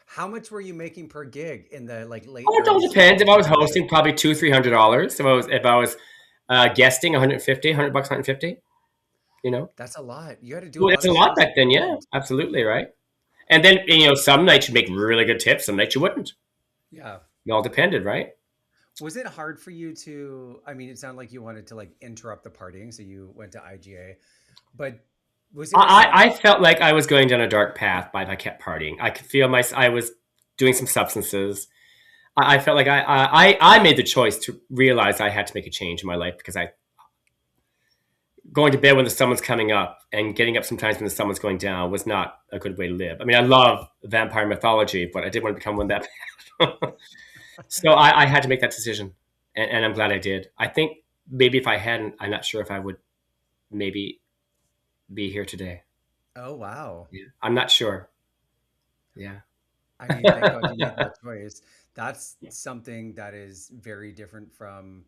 [SPEAKER 1] how much were you making per gig in the like late
[SPEAKER 2] Oh, it all
[SPEAKER 1] 90s,
[SPEAKER 2] depends.
[SPEAKER 1] early
[SPEAKER 2] If I was
[SPEAKER 1] 2000s?
[SPEAKER 2] hosting, probably $200, $300. If I was guesting, 150, $100, 150. You know,
[SPEAKER 1] That's a lot. You had to do a
[SPEAKER 2] well,
[SPEAKER 1] lot
[SPEAKER 2] that's a
[SPEAKER 1] of
[SPEAKER 2] lot
[SPEAKER 1] shows
[SPEAKER 2] back
[SPEAKER 1] at
[SPEAKER 2] then.
[SPEAKER 1] the
[SPEAKER 2] Yeah,
[SPEAKER 1] end.
[SPEAKER 2] absolutely right. And then some nights you make really good tips, some nights you wouldn't.
[SPEAKER 1] Yeah.
[SPEAKER 2] It all depended, right?
[SPEAKER 1] Was it hard for you to, I mean, it sounded like you wanted to like interrupt the partying, so you went to IGA, but was it a
[SPEAKER 2] I
[SPEAKER 1] sense?
[SPEAKER 2] felt like I was going down a dark path by if I kept partying. I could feel I was doing some substances. I felt like I made the choice to realize I had to make a change in my life because I going to bed when the sun was coming up and getting up sometimes when the sun was going down was not a good way to live. I mean, I love vampire mythology, but I didn't want to become one that bad. So I had to make that decision, and I'm glad I did. I think maybe if I hadn't, I'm not sure if I would maybe be here today.
[SPEAKER 1] Oh, wow.
[SPEAKER 2] Yeah. I'm not sure. Yeah.
[SPEAKER 1] I mean, thank God you made that choice. That's something that is very different from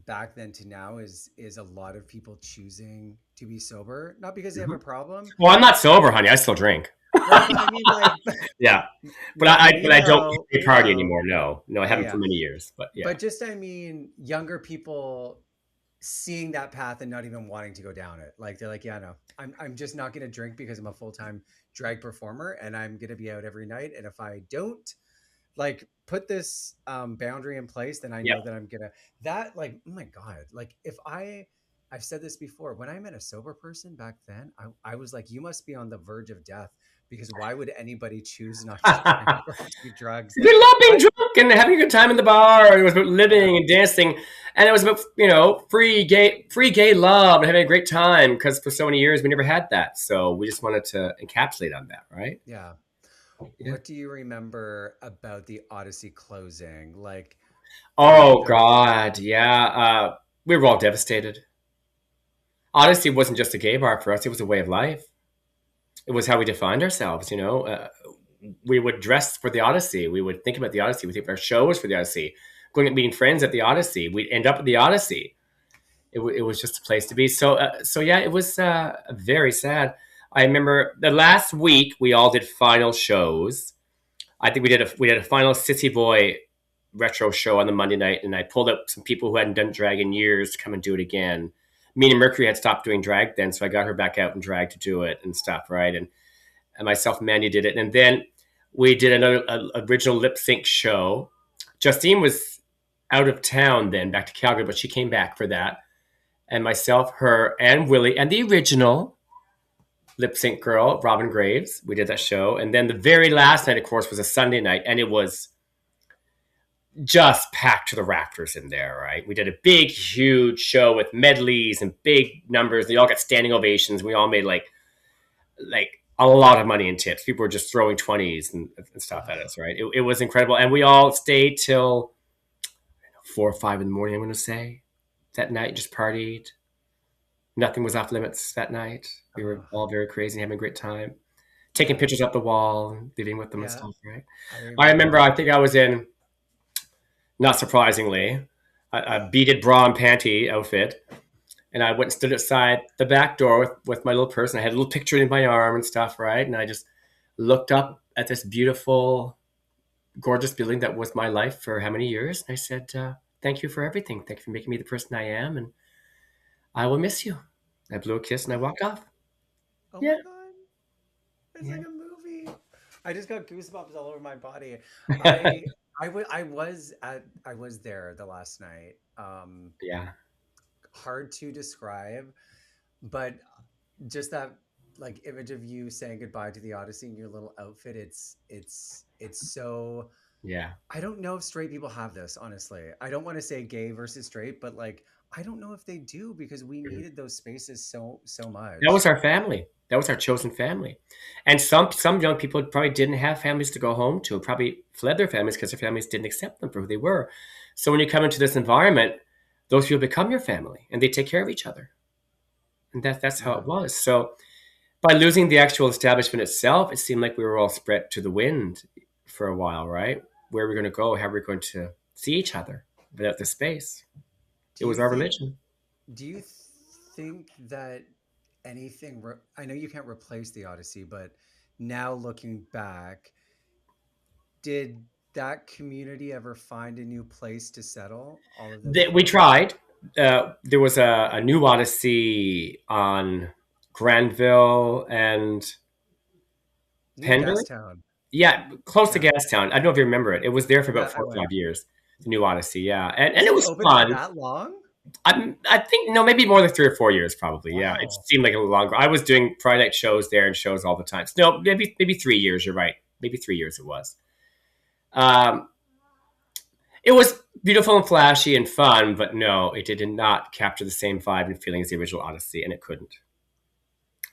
[SPEAKER 1] back then to now is a lot of people choosing to be sober, not because they have a
[SPEAKER 2] Mhm.
[SPEAKER 1] problem.
[SPEAKER 2] Well, I'm not sober, honey. I still drink.
[SPEAKER 1] Well, but I mean like
[SPEAKER 2] Yeah, but
[SPEAKER 1] no,
[SPEAKER 2] I don't
[SPEAKER 1] we
[SPEAKER 2] party
[SPEAKER 1] know.
[SPEAKER 2] anymore. No, no, I
[SPEAKER 1] Yeah,
[SPEAKER 2] haven't for
[SPEAKER 1] yeah.
[SPEAKER 2] many years. But yeah,
[SPEAKER 1] But just I mean younger people seeing that path and not even wanting to go down it. Like they're like, yeah, no, I'm just not gonna drink because I'm a full-time drag performer and I'm gonna be out every night. And if I don't like put this boundary in place, then I
[SPEAKER 2] yeah.
[SPEAKER 1] know that I'm gonna that like oh my god, like if I've said this before, when I met a sober person back then, I was like, you must be on the verge of death because why would anybody choose not to drink or do drugs?
[SPEAKER 2] We love being
[SPEAKER 1] I
[SPEAKER 2] drunk and having a good time in the bar. It was about
[SPEAKER 1] yeah,
[SPEAKER 2] living and dancing, and it was about free gay love and having a great time. Because for so many years we never had that, so we just wanted to encapsulate on that, right?
[SPEAKER 1] yeah.
[SPEAKER 2] Yeah.
[SPEAKER 1] What do you remember about the Odyssey closing? Like
[SPEAKER 2] Oh
[SPEAKER 1] the
[SPEAKER 2] God, yeah. We were all devastated. Odyssey wasn't just a gay bar for us; it was a way of life. It was how we defined ourselves. We would dress for the Odyssey. We would think about the Odyssey. We think of our shows for the Odyssey. Going and meeting friends at the Odyssey. We'd end up at the Odyssey. it was just a place to be. So yeah, it was very sad. I remember the last week we all did final shows. I think we did a final Sissy Boy retro show on the Monday night, and I pulled up some people who hadn't done drag in years to come and do it again. Mina Mercury had stopped doing drag then, so I got her back out and drag to do it and stuff, right? And myself and Mandy did it, and then we did another original lip sync show. Justine was out of town then, back to Calgary, but she came back for that. And myself, her, and Willie, and the original lip sync girl, Robin Graves. We did that show. And then the very last night, of course, was a Sunday night, and it was just packed to the rafters in there, right? We did a big, huge show with medleys and big numbers. They all got standing ovations. We all made like a lot of money in tips. People were just throwing 20s and stuff at us, right? It was incredible. And we all stayed till 4 or 5 in the morning, I'm going to say, that night, just partied. Nothing was off limits that night. We were
[SPEAKER 1] Oh,
[SPEAKER 2] all very crazy, having a great time, taking pictures up the wall, living with them and
[SPEAKER 1] yeah,
[SPEAKER 2] stuff, right?
[SPEAKER 1] I
[SPEAKER 2] I remember,
[SPEAKER 1] remember.
[SPEAKER 2] I think I was in, not surprisingly, a beaded bra and panty outfit. And I went and stood outside the back door with my little purse, and I had a little picture in my arm and stuff, right? And I just looked up at this beautiful, gorgeous building that was my life for how many years. And I said, thank you for everything. Thank you for making me the person I am. And I will miss you. I blew a kiss and I
[SPEAKER 1] Oh,
[SPEAKER 2] walked off.
[SPEAKER 1] oh
[SPEAKER 2] Yeah.
[SPEAKER 1] my God. It's
[SPEAKER 2] Yeah.
[SPEAKER 1] like a movie. I just got goosebumps all over my body. I I was there the last night.
[SPEAKER 2] Yeah.
[SPEAKER 1] Hard to describe, but just that like image of you saying goodbye to the Odyssey in your little outfit, it's so
[SPEAKER 2] Yeah.
[SPEAKER 1] I don't know if straight people have this, honestly. I don't want to say gay versus straight, but like I don't know if they do because we needed those spaces so
[SPEAKER 2] That was
[SPEAKER 1] much.
[SPEAKER 2] our family. That was our chosen family. And some young people probably didn't have families to go home to, probably fled their families because their families didn't accept them for who they were. So when you come into this environment, those people become your family and they take care of each other. And that's how
[SPEAKER 1] Yeah.
[SPEAKER 2] it was. So by losing the actual establishment itself, it seemed like we were all spread to the wind for a while, right? Where are we going to go? How are we going to see each other without the space? It
[SPEAKER 1] Do you
[SPEAKER 2] was our
[SPEAKER 1] think
[SPEAKER 2] religion.
[SPEAKER 1] do you think that I know you can't replace the Odyssey, but now looking back, did that community ever find a new place to settle all of those
[SPEAKER 2] We
[SPEAKER 1] years?
[SPEAKER 2] tried. There was a new Odyssey on Granville and
[SPEAKER 1] Near
[SPEAKER 2] Pender.
[SPEAKER 1] Gastown.
[SPEAKER 2] Yeah, close to
[SPEAKER 1] Yeah.
[SPEAKER 2] Gastown. I don't know if you remember it. It was there for about
[SPEAKER 1] Yeah, I
[SPEAKER 2] four or
[SPEAKER 1] went.
[SPEAKER 2] 5 years. The new Odyssey, yeah,
[SPEAKER 1] Was
[SPEAKER 2] and it
[SPEAKER 1] it
[SPEAKER 2] was
[SPEAKER 1] open for
[SPEAKER 2] fun.
[SPEAKER 1] that long?
[SPEAKER 2] I think no, maybe more than 3 or 4 years, probably. Yeah, it
[SPEAKER 1] Wow.
[SPEAKER 2] seemed like a little longer. I was doing Friday night shows there and shows all the time. So, no, maybe 3 years. You're right. Maybe 3 years it was. Um, it was beautiful and flashy and fun, but no, it did not capture the same vibe and feeling as the original Odyssey, and it couldn't.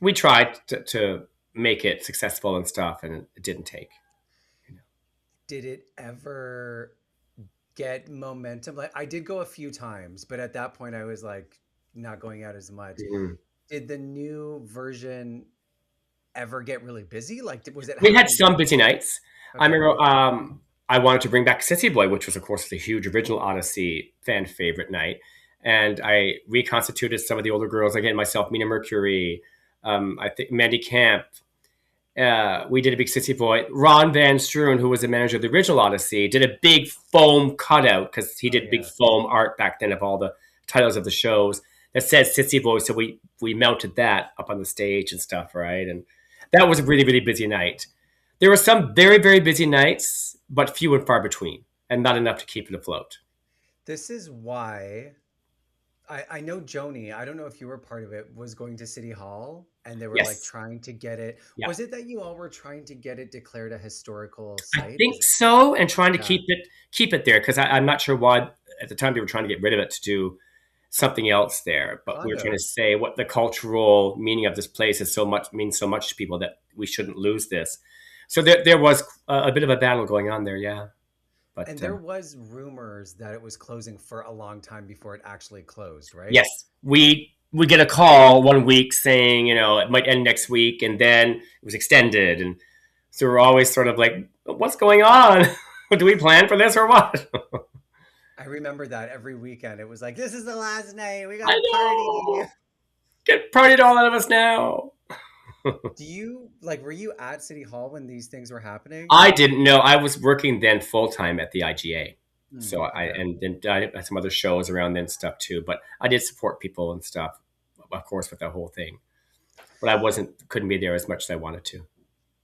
[SPEAKER 2] We tried to make it successful and stuff, and it didn't take.
[SPEAKER 1] Did it ever get momentum? Like I did go a few times, but at that point I was like not going out as much.
[SPEAKER 2] Mhm.
[SPEAKER 1] Did the new version ever get really busy? Like was it
[SPEAKER 2] We had
[SPEAKER 1] happening?
[SPEAKER 2] some busy nights. I
[SPEAKER 1] Okay.
[SPEAKER 2] remember I wanted to bring back Sissy Boy, which was, of course, the huge original Odyssey fan favorite night. And I reconstituted some of the older girls, again, myself, Mina Mercury, I think Mandy Camp. We did a big Sissy Boy. Ron Van Struen, who was the manager of the original Odyssey, did a big foam cutout because he
[SPEAKER 1] Oh
[SPEAKER 2] did big
[SPEAKER 1] yeah.
[SPEAKER 2] foam art back then of all the titles of the shows that said Sissy Boy. So we mounted that up on the stage and stuff, right? And that was a really, really busy night. There were some very, very busy nights, but few and far between, and not enough to keep it afloat.
[SPEAKER 1] This is why I know Joni, I don't know if you were part of it, was going to City Hall and they were like
[SPEAKER 2] Yes.
[SPEAKER 1] trying to get it.
[SPEAKER 2] Yeah.
[SPEAKER 1] Was it that you all were trying to get it declared a historical
[SPEAKER 2] I
[SPEAKER 1] site?
[SPEAKER 2] think
[SPEAKER 1] Is it?
[SPEAKER 2] so, and trying to
[SPEAKER 1] Yeah.
[SPEAKER 2] keep it there because I'm not sure why at the time they were trying to get rid of it to do something else there. But we were trying to
[SPEAKER 1] Condos.
[SPEAKER 2] say what the cultural meaning of this place is so much means so much to people that we shouldn't lose this. So there was a bit of a battle going on there, yeah.
[SPEAKER 1] And
[SPEAKER 2] But
[SPEAKER 1] there was rumors that it was closing for a long time before it actually closed, right?
[SPEAKER 2] yes, we get a call one week saying it might end next week, and then it was extended, and so we're always sort of like, what's going on? Do we plan for this or what?
[SPEAKER 1] I remember that every weekend. It was like, this is the last night. We got
[SPEAKER 2] I
[SPEAKER 1] to party.
[SPEAKER 2] know. Get partied all out of us now.
[SPEAKER 1] Do you like, were you at City Hall when these things were happening?
[SPEAKER 2] I didn't know. I was working then full time at the IGA. So I
[SPEAKER 1] Okay.
[SPEAKER 2] and I had some other shows around then stuff too. But I did support people and stuff, of course, with the whole thing. But I couldn't be there as much as I wanted to.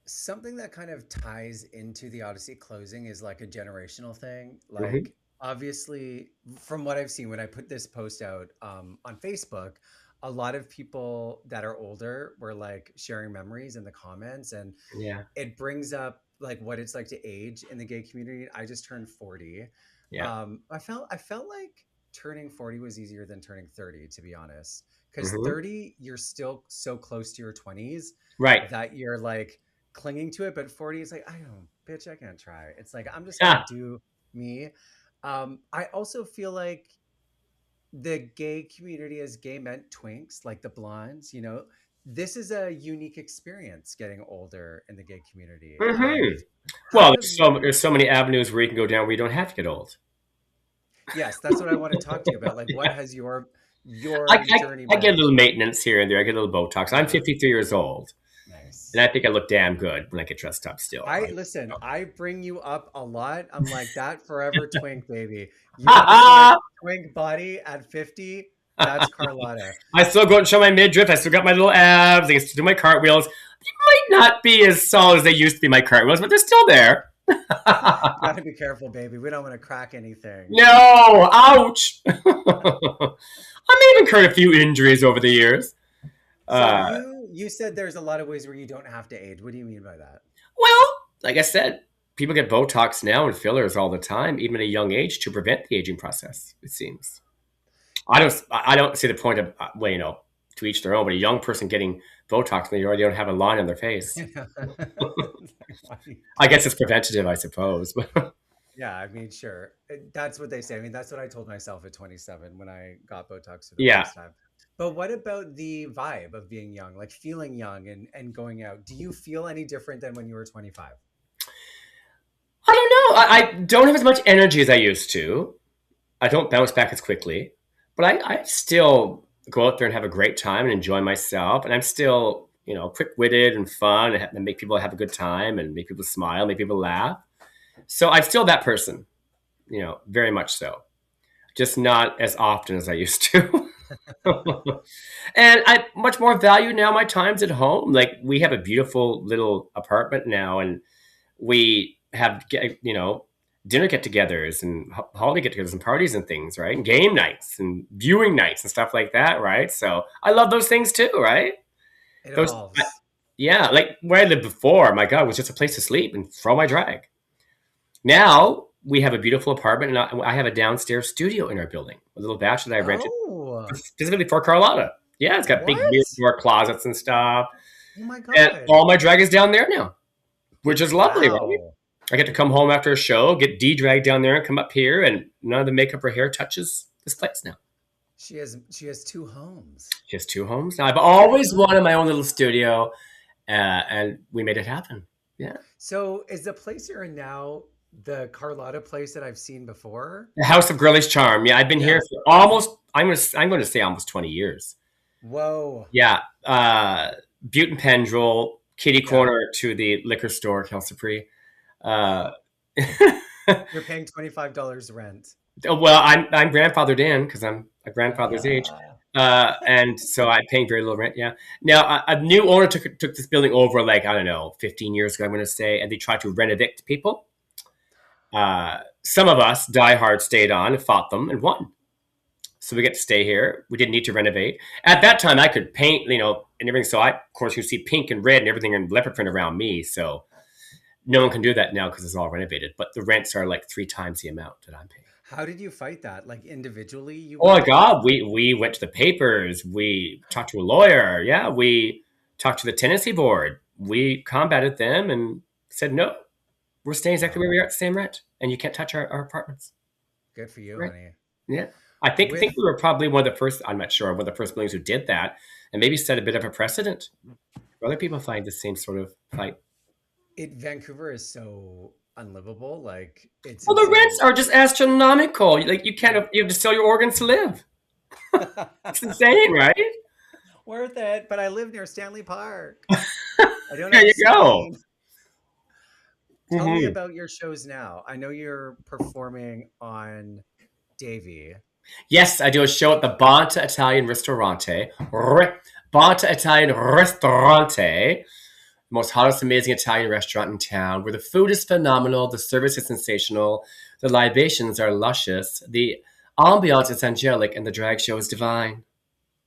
[SPEAKER 1] Something that kind of ties into the Odyssey closing is like a generational thing.
[SPEAKER 2] Hmm.
[SPEAKER 1] Like, obviously, from what I've seen when I put this post out on Facebook, a lot of people that are older were like sharing memories in the comments, and
[SPEAKER 2] Yeah,
[SPEAKER 1] it brings up like what it's like to age in the gay community. I just turned 40.
[SPEAKER 2] yeah.
[SPEAKER 1] I felt like turning 40 was easier than turning 30, to be honest. Because
[SPEAKER 2] Hmm.
[SPEAKER 1] 30, you're still so close to your 20s
[SPEAKER 2] Right.
[SPEAKER 1] that you're like clinging to it. But 40 is like, I don't, bitch, I can't try. It's like, I'm just gonna
[SPEAKER 2] Yeah.
[SPEAKER 1] do me. I also feel like the gay community as gay meant twinks, like the blondes, this is a unique experience getting older in the gay community.
[SPEAKER 2] Hmm.
[SPEAKER 1] How
[SPEAKER 2] Well,
[SPEAKER 1] have you
[SPEAKER 2] there's so many avenues where you can go down where you don't have to get old.
[SPEAKER 1] Yes, that's what I want to talk to you about. Like, what
[SPEAKER 2] Yeah.
[SPEAKER 1] has your
[SPEAKER 2] I,
[SPEAKER 1] your
[SPEAKER 2] I,
[SPEAKER 1] journey
[SPEAKER 2] I get a
[SPEAKER 1] been?
[SPEAKER 2] little maintenance here and there. I get a little Botox. I'm
[SPEAKER 1] Yeah,
[SPEAKER 2] 53 years old, and
[SPEAKER 1] nice.
[SPEAKER 2] I think I look damn good when I get dressed up still.
[SPEAKER 1] I listen, I bring you up a lot. I'm like that forever twink baby. You want to see a
[SPEAKER 2] I
[SPEAKER 1] twink body at 50? That's Carlotta.
[SPEAKER 2] still go out and show my midriff. I still got my little abs. I can still do my cartwheels. They might not be as solid as they used to be, my cartwheels, but they're still there.
[SPEAKER 1] You got to be careful, baby. We don't want to crack anything.
[SPEAKER 2] No, ouch. I may have incurred a few injuries over the years.
[SPEAKER 1] So
[SPEAKER 2] Uh,
[SPEAKER 1] you said there's a lot of ways where you don't have to age. What do you mean by that?
[SPEAKER 2] well, like I said, people get Botox now and fillers all the time, even at a young age, to prevent the aging process. It seems. I don't see the point of well, to each their own. But a young person getting Botox when they already don't have a line on their face.
[SPEAKER 1] It's like, why do you
[SPEAKER 2] I
[SPEAKER 1] do
[SPEAKER 2] guess it's preventative, I suppose.
[SPEAKER 1] Yeah, I mean, sure. That's what they say. I mean, that's what I told myself at 27 when I got Botox for the
[SPEAKER 2] Yeah,
[SPEAKER 1] first time. But what about the vibe of being young, like feeling young and going out? Do you feel any different than when you were 25?
[SPEAKER 2] I don't know. I don't have as much energy as I used to. I don't bounce back as quickly, but I still go out there and have a great time and enjoy myself. And I'm still, quick witted and fun and make people have a good time and make people smile, make people laugh. So I'm still that person, very much so. Just not as often as I used to. And I much more value now my times at home. Like we have a beautiful little apartment now, and we have dinner get-togethers and holiday get-togethers and parties and things, right? And game nights and viewing nights and stuff like that, right? So I love those things too, right?
[SPEAKER 1] It
[SPEAKER 2] Those,
[SPEAKER 1] evolves.
[SPEAKER 2] yeah, like where I lived before, my God, was just a place to sleep and throw my drag. Now we have a beautiful apartment, and I have a downstairs studio in our building, a little batch that I rented
[SPEAKER 1] Oh,
[SPEAKER 2] specifically for Carlotta. Yeah, it's got big
[SPEAKER 1] what?
[SPEAKER 2] mirror closets and stuff,
[SPEAKER 1] Oh my
[SPEAKER 2] and
[SPEAKER 1] God.
[SPEAKER 2] all my drag is down there now, which is lovely, right?
[SPEAKER 1] Wow.
[SPEAKER 2] I get to come home after a show, get de-dragged down there, and come up here, and none of the makeup or hair touches this place now.
[SPEAKER 1] She has two homes.
[SPEAKER 2] Just two homes now. I've
[SPEAKER 1] Oh my
[SPEAKER 2] always
[SPEAKER 1] God.
[SPEAKER 2] wanted my own little studio, and we made it happen. Yeah,
[SPEAKER 1] So is the place you're in now the Carlotta place that I've seen before?
[SPEAKER 2] the House of Girlish Charm. Yeah, I've been here
[SPEAKER 1] Yes.
[SPEAKER 2] for almost. I'm going to say almost 20 years.
[SPEAKER 1] Whoa.
[SPEAKER 2] Yeah, Butte and Pendrell, kitty
[SPEAKER 1] Yeah.
[SPEAKER 2] corner to the liquor store, Kelsey. Uh,
[SPEAKER 1] You're paying $25 rent.
[SPEAKER 2] well, I'm grandfathered in because I'm a grandfather's age,
[SPEAKER 1] Ah.
[SPEAKER 2] and so I'm paying very little rent. Yeah. Now a new owner took this building over like I don't know 15 years ago. I'm going to say, and they tried to rent evict people. Some of us diehard stayed on and fought them and won. So we get to stay here. We didn't need to renovate. At that time, I could paint, and everything. So of course, you see pink and red and everything and leopard print around me. So no one can do that now because it's all renovated. But the rents are like 3 times the amount that I'm paying.
[SPEAKER 1] How did you fight that? Like individually, you
[SPEAKER 2] Oh my
[SPEAKER 1] went against
[SPEAKER 2] God,
[SPEAKER 1] them?
[SPEAKER 2] we went to the papers. We talked to a lawyer. Yeah, we talked to the tenancy board. We combated them and said no. We're staying exactly where
[SPEAKER 1] Wow.
[SPEAKER 2] we are at the same rent, and you can't touch our apartments.
[SPEAKER 1] Good for you,
[SPEAKER 2] Right?
[SPEAKER 1] honey.
[SPEAKER 2] Yeah. I think
[SPEAKER 1] With
[SPEAKER 2] we were probably one of the first. I'm not sure one of the first buildings who did that, and maybe set a bit of a precedent. Other people find the same sort of fight.
[SPEAKER 1] Vancouver is so unlivable. Like it's
[SPEAKER 2] Well, the rents
[SPEAKER 1] insane.
[SPEAKER 2] are just astronomical. Like you can't, you have to sell your organs to live. It's insane, right?
[SPEAKER 1] Worth it, but I live near Stanley Park. I don't
[SPEAKER 2] There
[SPEAKER 1] have
[SPEAKER 2] you go.
[SPEAKER 1] Spain. Tell me
[SPEAKER 2] Mhm.
[SPEAKER 1] about your shows now. I know you're performing on Davy.
[SPEAKER 2] Yes, I do a show at the Bonta Italian Ristorante. Bonta Italian Ristorante, most hottest, amazing Italian restaurant in town, where the food is phenomenal, the service is sensational, the libations are luscious, the ambiance is angelic, and the drag show is divine.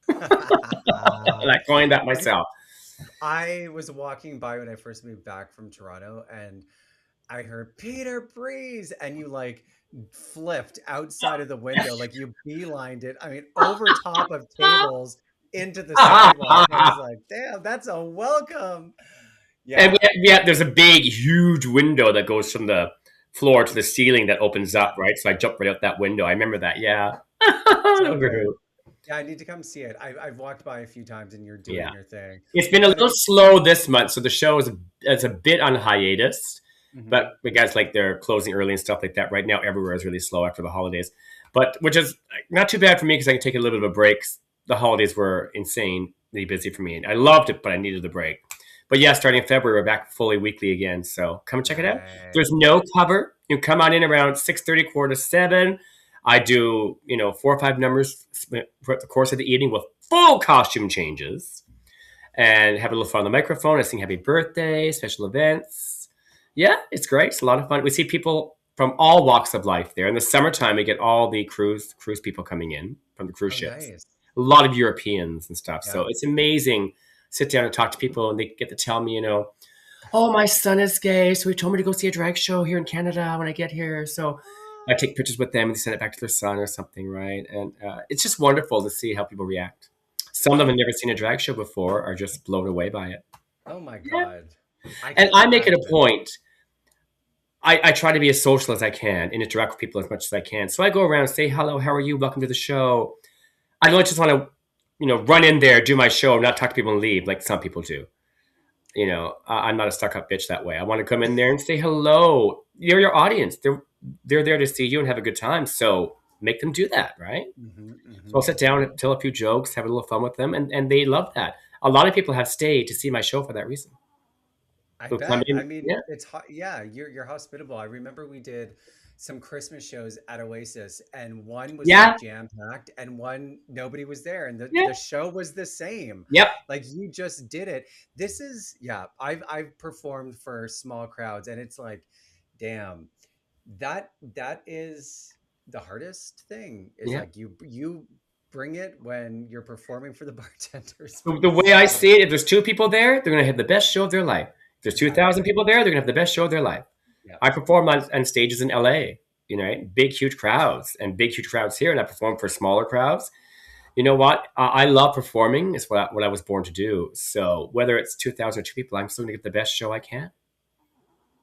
[SPEAKER 2] And I coined that
[SPEAKER 1] I
[SPEAKER 2] myself.
[SPEAKER 1] I was walking by when I first moved back from Toronto and I heard Peter Breeze and you like flipped outside of the window, like you beelined it. I mean, over top of tables into the sidewalk. I was like, damn, that's a welcome.
[SPEAKER 2] And
[SPEAKER 1] Yeah,
[SPEAKER 2] there's a big, huge window that goes from the floor to the ceiling that opens
[SPEAKER 1] yeah,
[SPEAKER 2] up, right? So I jumped right out that window. I remember that. Yeah.
[SPEAKER 1] so good. Yeah, I need to come see it. I've walked by a few times and you're doing
[SPEAKER 2] Yeah.
[SPEAKER 1] your thing.
[SPEAKER 2] It's been a
[SPEAKER 1] But
[SPEAKER 2] little slow this month, so the show is a bit on hiatus.
[SPEAKER 1] mhm,
[SPEAKER 2] But the guys like they're closing early and stuff like that. Right now, everywhere is really slow after the holidays. But which is not too bad for me because I can take a little bit of a break. The holidays were insanely busy for me. I loved it, but I needed the break. But yeah, starting in February, we're back fully weekly again. So come and check it out. There's
[SPEAKER 1] nice.
[SPEAKER 2] no cover. You come on in around 6:30, quarter to 7. I do 4 or 5 numbers throughout the course of the evening with full costume changes and have a little fun on the microphone. I sing happy birthday, special events. Yeah, it's great. It's a lot of fun. We see people from all walks of life there. In the summertime, we get all the cruise people coming in from the cruise
[SPEAKER 1] Oh,
[SPEAKER 2] ships.
[SPEAKER 1] nice.
[SPEAKER 2] A lot of Europeans and stuff.
[SPEAKER 1] Yeah.
[SPEAKER 2] So it's amazing. Sit down and talk to people, and they get to tell me, oh, my son is gay, so he told me to go see a drag show here in Canada when I get here. So I take pictures with them and they send it back to their son or something, right? And it's just wonderful to see how people react. Some of them have
[SPEAKER 1] I
[SPEAKER 2] never seen a drag show before, are just blown away by it.
[SPEAKER 1] Oh my
[SPEAKER 2] Yeah.
[SPEAKER 1] God. I
[SPEAKER 2] And
[SPEAKER 1] can't
[SPEAKER 2] I make it a
[SPEAKER 1] imagine.
[SPEAKER 2] point. I try to be as social as I can and interact with people as much as I can. So I go around, say hello, how are you? Welcome to the show. I don't just want to, run in there, do my show, not talk to people and leave like some people do. I'm not a stuck up bitch that way. I want to come in there and say hello. You're your audience. They're there to see you and have a good time. So make them do that, right?
[SPEAKER 1] Mhm,
[SPEAKER 2] So I'll
[SPEAKER 1] mhm,
[SPEAKER 2] sit down
[SPEAKER 1] mhm.
[SPEAKER 2] and tell a few jokes, have a little fun with them, and they love that. A lot of people have stayed to see my show for that reason.
[SPEAKER 1] I
[SPEAKER 2] They'll come
[SPEAKER 1] bet. I
[SPEAKER 2] in,
[SPEAKER 1] mean,
[SPEAKER 2] yeah,
[SPEAKER 1] it's hot. Yeah, you're hospitable. I remember we did some Christmas shows at Oasis, and one was like
[SPEAKER 2] yeah,
[SPEAKER 1] jam packed, and one nobody was there, and
[SPEAKER 2] yeah,
[SPEAKER 1] the show was the same.
[SPEAKER 2] yep.
[SPEAKER 1] Like you just did it. This is yeah. I've performed for small crowds, and it's like, damn, that is the hardest thing. Is
[SPEAKER 2] Yeah.
[SPEAKER 1] like you bring it when you're performing for the bartenders, but
[SPEAKER 2] The
[SPEAKER 1] it's
[SPEAKER 2] way I
[SPEAKER 1] so
[SPEAKER 2] see it, if there's two people there, they're going to have the best show of their life. If there's 2,000
[SPEAKER 1] exactly.
[SPEAKER 2] people there, they're going to have the best show of their life.
[SPEAKER 1] Yeah.
[SPEAKER 2] I perform on stages in LA, right? Big, huge crowds and big, huge crowds here. And I perform for smaller crowds. You know what? I love performing. It's what I was born to do. So whether it's 2,000 or two people, I'm still going to get the best show I can,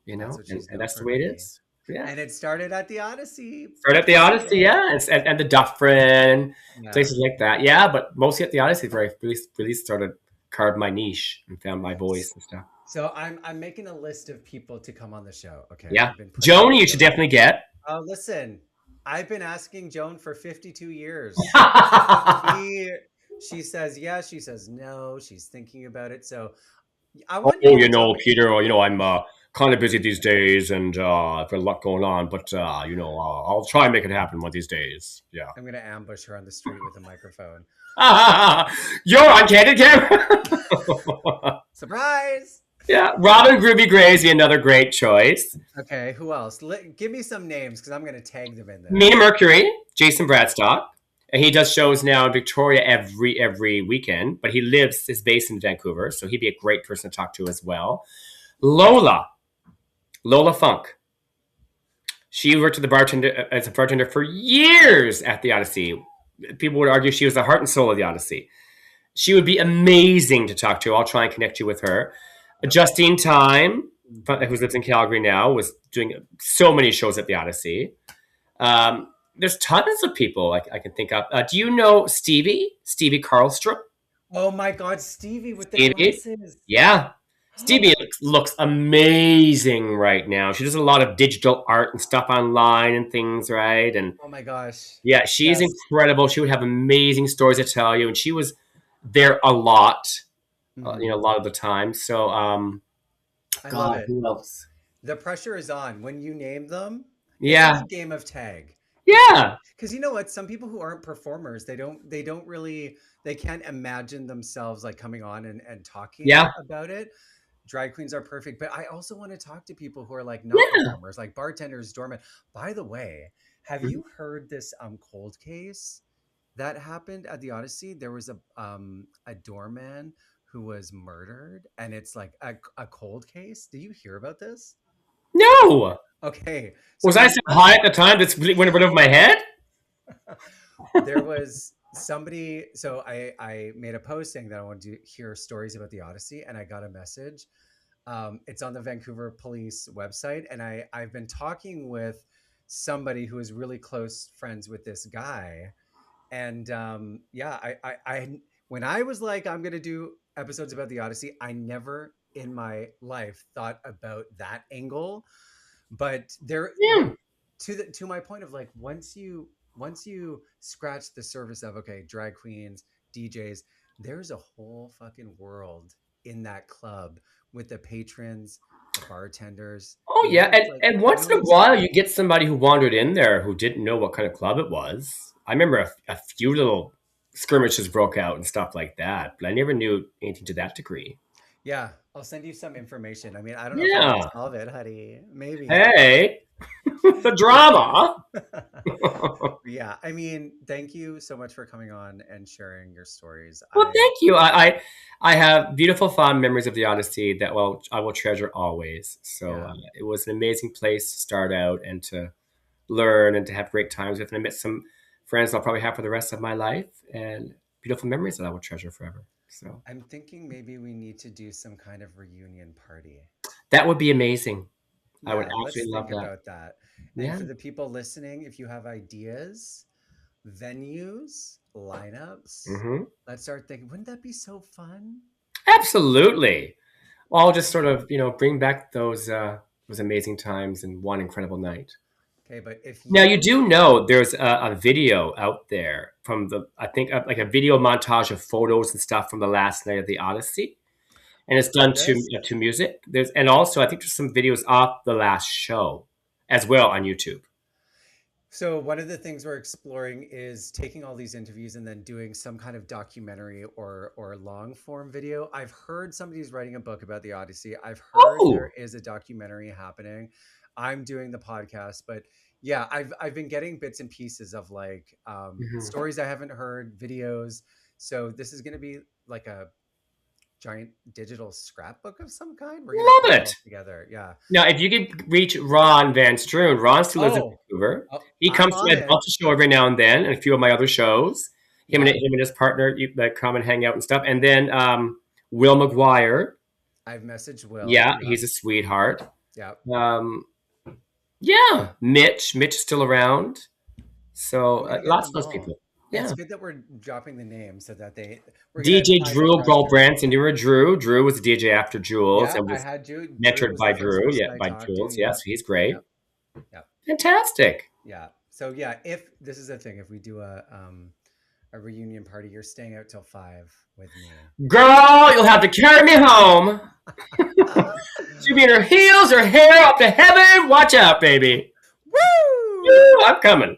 [SPEAKER 1] That's what
[SPEAKER 2] and,
[SPEAKER 1] she's
[SPEAKER 2] and
[SPEAKER 1] built
[SPEAKER 2] that's the
[SPEAKER 1] for,
[SPEAKER 2] way it
[SPEAKER 1] baby.
[SPEAKER 2] is. Yeah.
[SPEAKER 1] And it started at the Odyssey.
[SPEAKER 2] Start at the
[SPEAKER 1] Plug
[SPEAKER 2] Odyssey,
[SPEAKER 1] it.
[SPEAKER 2] yeah, and the Dufferin,
[SPEAKER 1] Yeah.
[SPEAKER 2] places like that, yeah. But mostly at the Odyssey, where I really started carved my niche and found my voice
[SPEAKER 1] S-
[SPEAKER 2] and stuff.
[SPEAKER 1] So I'm making a list of people to come on the show. Okay.
[SPEAKER 2] Yeah,
[SPEAKER 1] I've been putting it
[SPEAKER 2] Joni, you should
[SPEAKER 1] together.
[SPEAKER 2] definitely get.
[SPEAKER 1] Oh, listen, I've been asking Joan for 52 years. She she says yes, she says no, she's thinking about it. So I
[SPEAKER 2] Oh,
[SPEAKER 1] want you to tell me.
[SPEAKER 2] Peter, I'm kind of busy these days and I've got a lot going on, but I'll try and make it happen one of these days. Yeah.
[SPEAKER 1] I'm gonna ambush her on the street with a microphone.
[SPEAKER 2] You're on Candid Camera.
[SPEAKER 1] Surprise!
[SPEAKER 2] Yeah, Robin Groovy Gray is another great choice.
[SPEAKER 1] Okay, who else? Give me some names because I'm gonna tag them in
[SPEAKER 2] Mina
[SPEAKER 1] this.
[SPEAKER 2] Mercury, Jason Bradstock. And he does shows now in Victoria every weekend, but he is based in Vancouver, so he'd be a great person to talk to as well. Lola, Lola Funk. She worked as a bartender for years at the Odyssey. People would argue she was the heart and soul of the Odyssey. She would be amazing to talk to. I'll try and connect you with her.
[SPEAKER 1] Yep.
[SPEAKER 2] Justine Time, who
[SPEAKER 1] Mhm.
[SPEAKER 2] lives in Calgary now, was doing so many shows at the Odyssey. There's tons of people I can think of. Do you know Stevie? Stevie Carlstrom?
[SPEAKER 1] Oh my God, Stevie with the
[SPEAKER 2] Stevie?
[SPEAKER 1] glasses.
[SPEAKER 2] Yeah. Stevie looks amazing right now. She does a lot of digital art and stuff online and things, right? And
[SPEAKER 1] Oh my gosh.
[SPEAKER 2] yeah, she's
[SPEAKER 1] Yes.
[SPEAKER 2] incredible. She would have amazing stories to tell you, and she was there a lot, a
[SPEAKER 1] Mhm.
[SPEAKER 2] lot of the time. So,
[SPEAKER 1] I love
[SPEAKER 2] God,
[SPEAKER 1] it.
[SPEAKER 2] who else?
[SPEAKER 1] The pressure is on when you name them. It's like
[SPEAKER 2] Yeah,
[SPEAKER 1] a game of tag. It's like
[SPEAKER 2] yeah,
[SPEAKER 1] because you know what? Some people who aren't performers, they don't really they can't imagine themselves like coming on and talking
[SPEAKER 2] yeah,
[SPEAKER 1] about it. Drag queens are perfect, but I also want to talk to people who are like not
[SPEAKER 2] yeah.
[SPEAKER 1] performers, like bartenders, doormen. By the way, have
[SPEAKER 2] Mhm.
[SPEAKER 1] you heard this cold case that happened at the Odyssey? There was a doorman who was murdered, and it's like a cold case. Did you hear about this?
[SPEAKER 2] No,
[SPEAKER 1] Okay, so
[SPEAKER 2] was I
[SPEAKER 1] when
[SPEAKER 2] so high at the time this went right over my head?
[SPEAKER 1] there was somebody, so I made a post saying that I wanted to hear stories about the Odyssey, and I got a message. It's on the Vancouver police website, and I've been talking with somebody who is really close friends with this guy, and yeah, I when I was like I'm gonna do episodes about the Odyssey, I never in my life thought about that angle, but there
[SPEAKER 2] Yeah.
[SPEAKER 1] to my point of like once you scratch the surface of okay drag queens DJs, there's a whole fucking world in that club with the patrons, the bartenders,
[SPEAKER 2] Oh yeah,
[SPEAKER 1] it's like
[SPEAKER 2] and
[SPEAKER 1] you
[SPEAKER 2] once
[SPEAKER 1] know
[SPEAKER 2] in
[SPEAKER 1] what
[SPEAKER 2] a
[SPEAKER 1] I'm
[SPEAKER 2] while
[SPEAKER 1] saying.
[SPEAKER 2] you get somebody who wandered in there who didn't know what kind of club it was. I remember a few little skirmishes broke out and stuff like that, but I never knew anything to that degree.
[SPEAKER 1] Yeah, I'll send you some information. I mean, I don't know if I'm gonna
[SPEAKER 2] Yeah.
[SPEAKER 1] solve it, honey, maybe.
[SPEAKER 2] Hey, the drama.
[SPEAKER 1] Yeah, I mean, thank you so much for coming on and sharing your stories.
[SPEAKER 2] Well,
[SPEAKER 1] I
[SPEAKER 2] thank you. I have beautiful, fond memories of the Odyssey that I will treasure always. So
[SPEAKER 1] Yeah,
[SPEAKER 2] it was an amazing place to start out and to learn and to have great times with. And I met some friends I'll probably have for the rest of my life and beautiful memories that I will treasure forever. So
[SPEAKER 1] I'm thinking maybe we need to do some kind of reunion party.
[SPEAKER 2] that would be amazing. I would
[SPEAKER 1] Yeah, let's
[SPEAKER 2] absolutely love
[SPEAKER 1] think
[SPEAKER 2] that.
[SPEAKER 1] about that. And
[SPEAKER 2] Yeah.
[SPEAKER 1] for the people listening, if you have ideas, venues, lineups,
[SPEAKER 2] Hmm.
[SPEAKER 1] let's start thinking, wouldn't that be so fun?
[SPEAKER 2] Absolutely. Well, I'll just sort of, bring back those amazing times and one incredible night.
[SPEAKER 1] Okay, but if
[SPEAKER 2] Now you
[SPEAKER 1] you,
[SPEAKER 2] do know there's a video out there from I think like a video montage of photos and stuff from the last night of the Odyssey, and it's
[SPEAKER 1] I've heard
[SPEAKER 2] done
[SPEAKER 1] this.
[SPEAKER 2] to music. And also I think there's some videos off the last show as well on YouTube.
[SPEAKER 1] So one of the things we're exploring is taking all these interviews and then doing some kind of documentary or long form video. I've heard somebody's writing a book about the Odyssey. I've heard there
[SPEAKER 2] Oh,
[SPEAKER 1] is a documentary happening. I'm doing the podcast, but yeah, I've been getting bits and pieces of like
[SPEAKER 2] mhm.
[SPEAKER 1] stories I haven't heard, videos. So this is going to be like a giant digital scrapbook of some kind. We're going to put
[SPEAKER 2] Love
[SPEAKER 1] it
[SPEAKER 2] it.
[SPEAKER 1] all together. Yeah.
[SPEAKER 2] Now, if you could reach Ron Van Stroon, Ron still lives in
[SPEAKER 1] Oh,
[SPEAKER 2] Vancouver.
[SPEAKER 1] oh
[SPEAKER 2] He
[SPEAKER 1] I'm
[SPEAKER 2] comes to
[SPEAKER 1] on
[SPEAKER 2] my
[SPEAKER 1] it.
[SPEAKER 2] bunch show every now and then, and a few of my other shows.
[SPEAKER 1] Yeah.
[SPEAKER 2] Him and his partner that come and hang out and stuff. And then Will McGuire,
[SPEAKER 1] I've messaged Will.
[SPEAKER 2] yeah,
[SPEAKER 1] Yeah.
[SPEAKER 2] he's a sweetheart.
[SPEAKER 1] Yeah.
[SPEAKER 2] Um, yeah, Mitch is still around. So
[SPEAKER 1] I'm gonna get
[SPEAKER 2] lots of
[SPEAKER 1] them
[SPEAKER 2] those
[SPEAKER 1] all.
[SPEAKER 2] people.
[SPEAKER 1] It's
[SPEAKER 2] Yeah,
[SPEAKER 1] good that we're dropping the names so that we're gonna
[SPEAKER 2] DJ
[SPEAKER 1] tie the
[SPEAKER 2] Drew
[SPEAKER 1] pressure.
[SPEAKER 2] Goldbrandt, and you were Drew. Drew was the DJ after Jules
[SPEAKER 1] Yeah,
[SPEAKER 2] and
[SPEAKER 1] I
[SPEAKER 2] was
[SPEAKER 1] had Drew
[SPEAKER 2] mentored
[SPEAKER 1] was the
[SPEAKER 2] by
[SPEAKER 1] first
[SPEAKER 2] Drew.
[SPEAKER 1] person
[SPEAKER 2] Yeah,
[SPEAKER 1] I
[SPEAKER 2] by
[SPEAKER 1] talked to.
[SPEAKER 2] Jules. Yes,
[SPEAKER 1] Yep.
[SPEAKER 2] he's great.
[SPEAKER 1] Yep. Yep.
[SPEAKER 2] Fantastic.
[SPEAKER 1] Yeah. So yeah, if this is a thing, if we do a reunion party, you're staying out till 5 with me.
[SPEAKER 2] Girl, you'll have to carry me home. She'll be in her heels, her hair up to heaven. Watch out, baby.
[SPEAKER 1] Woo!
[SPEAKER 2] Woo, I'm coming.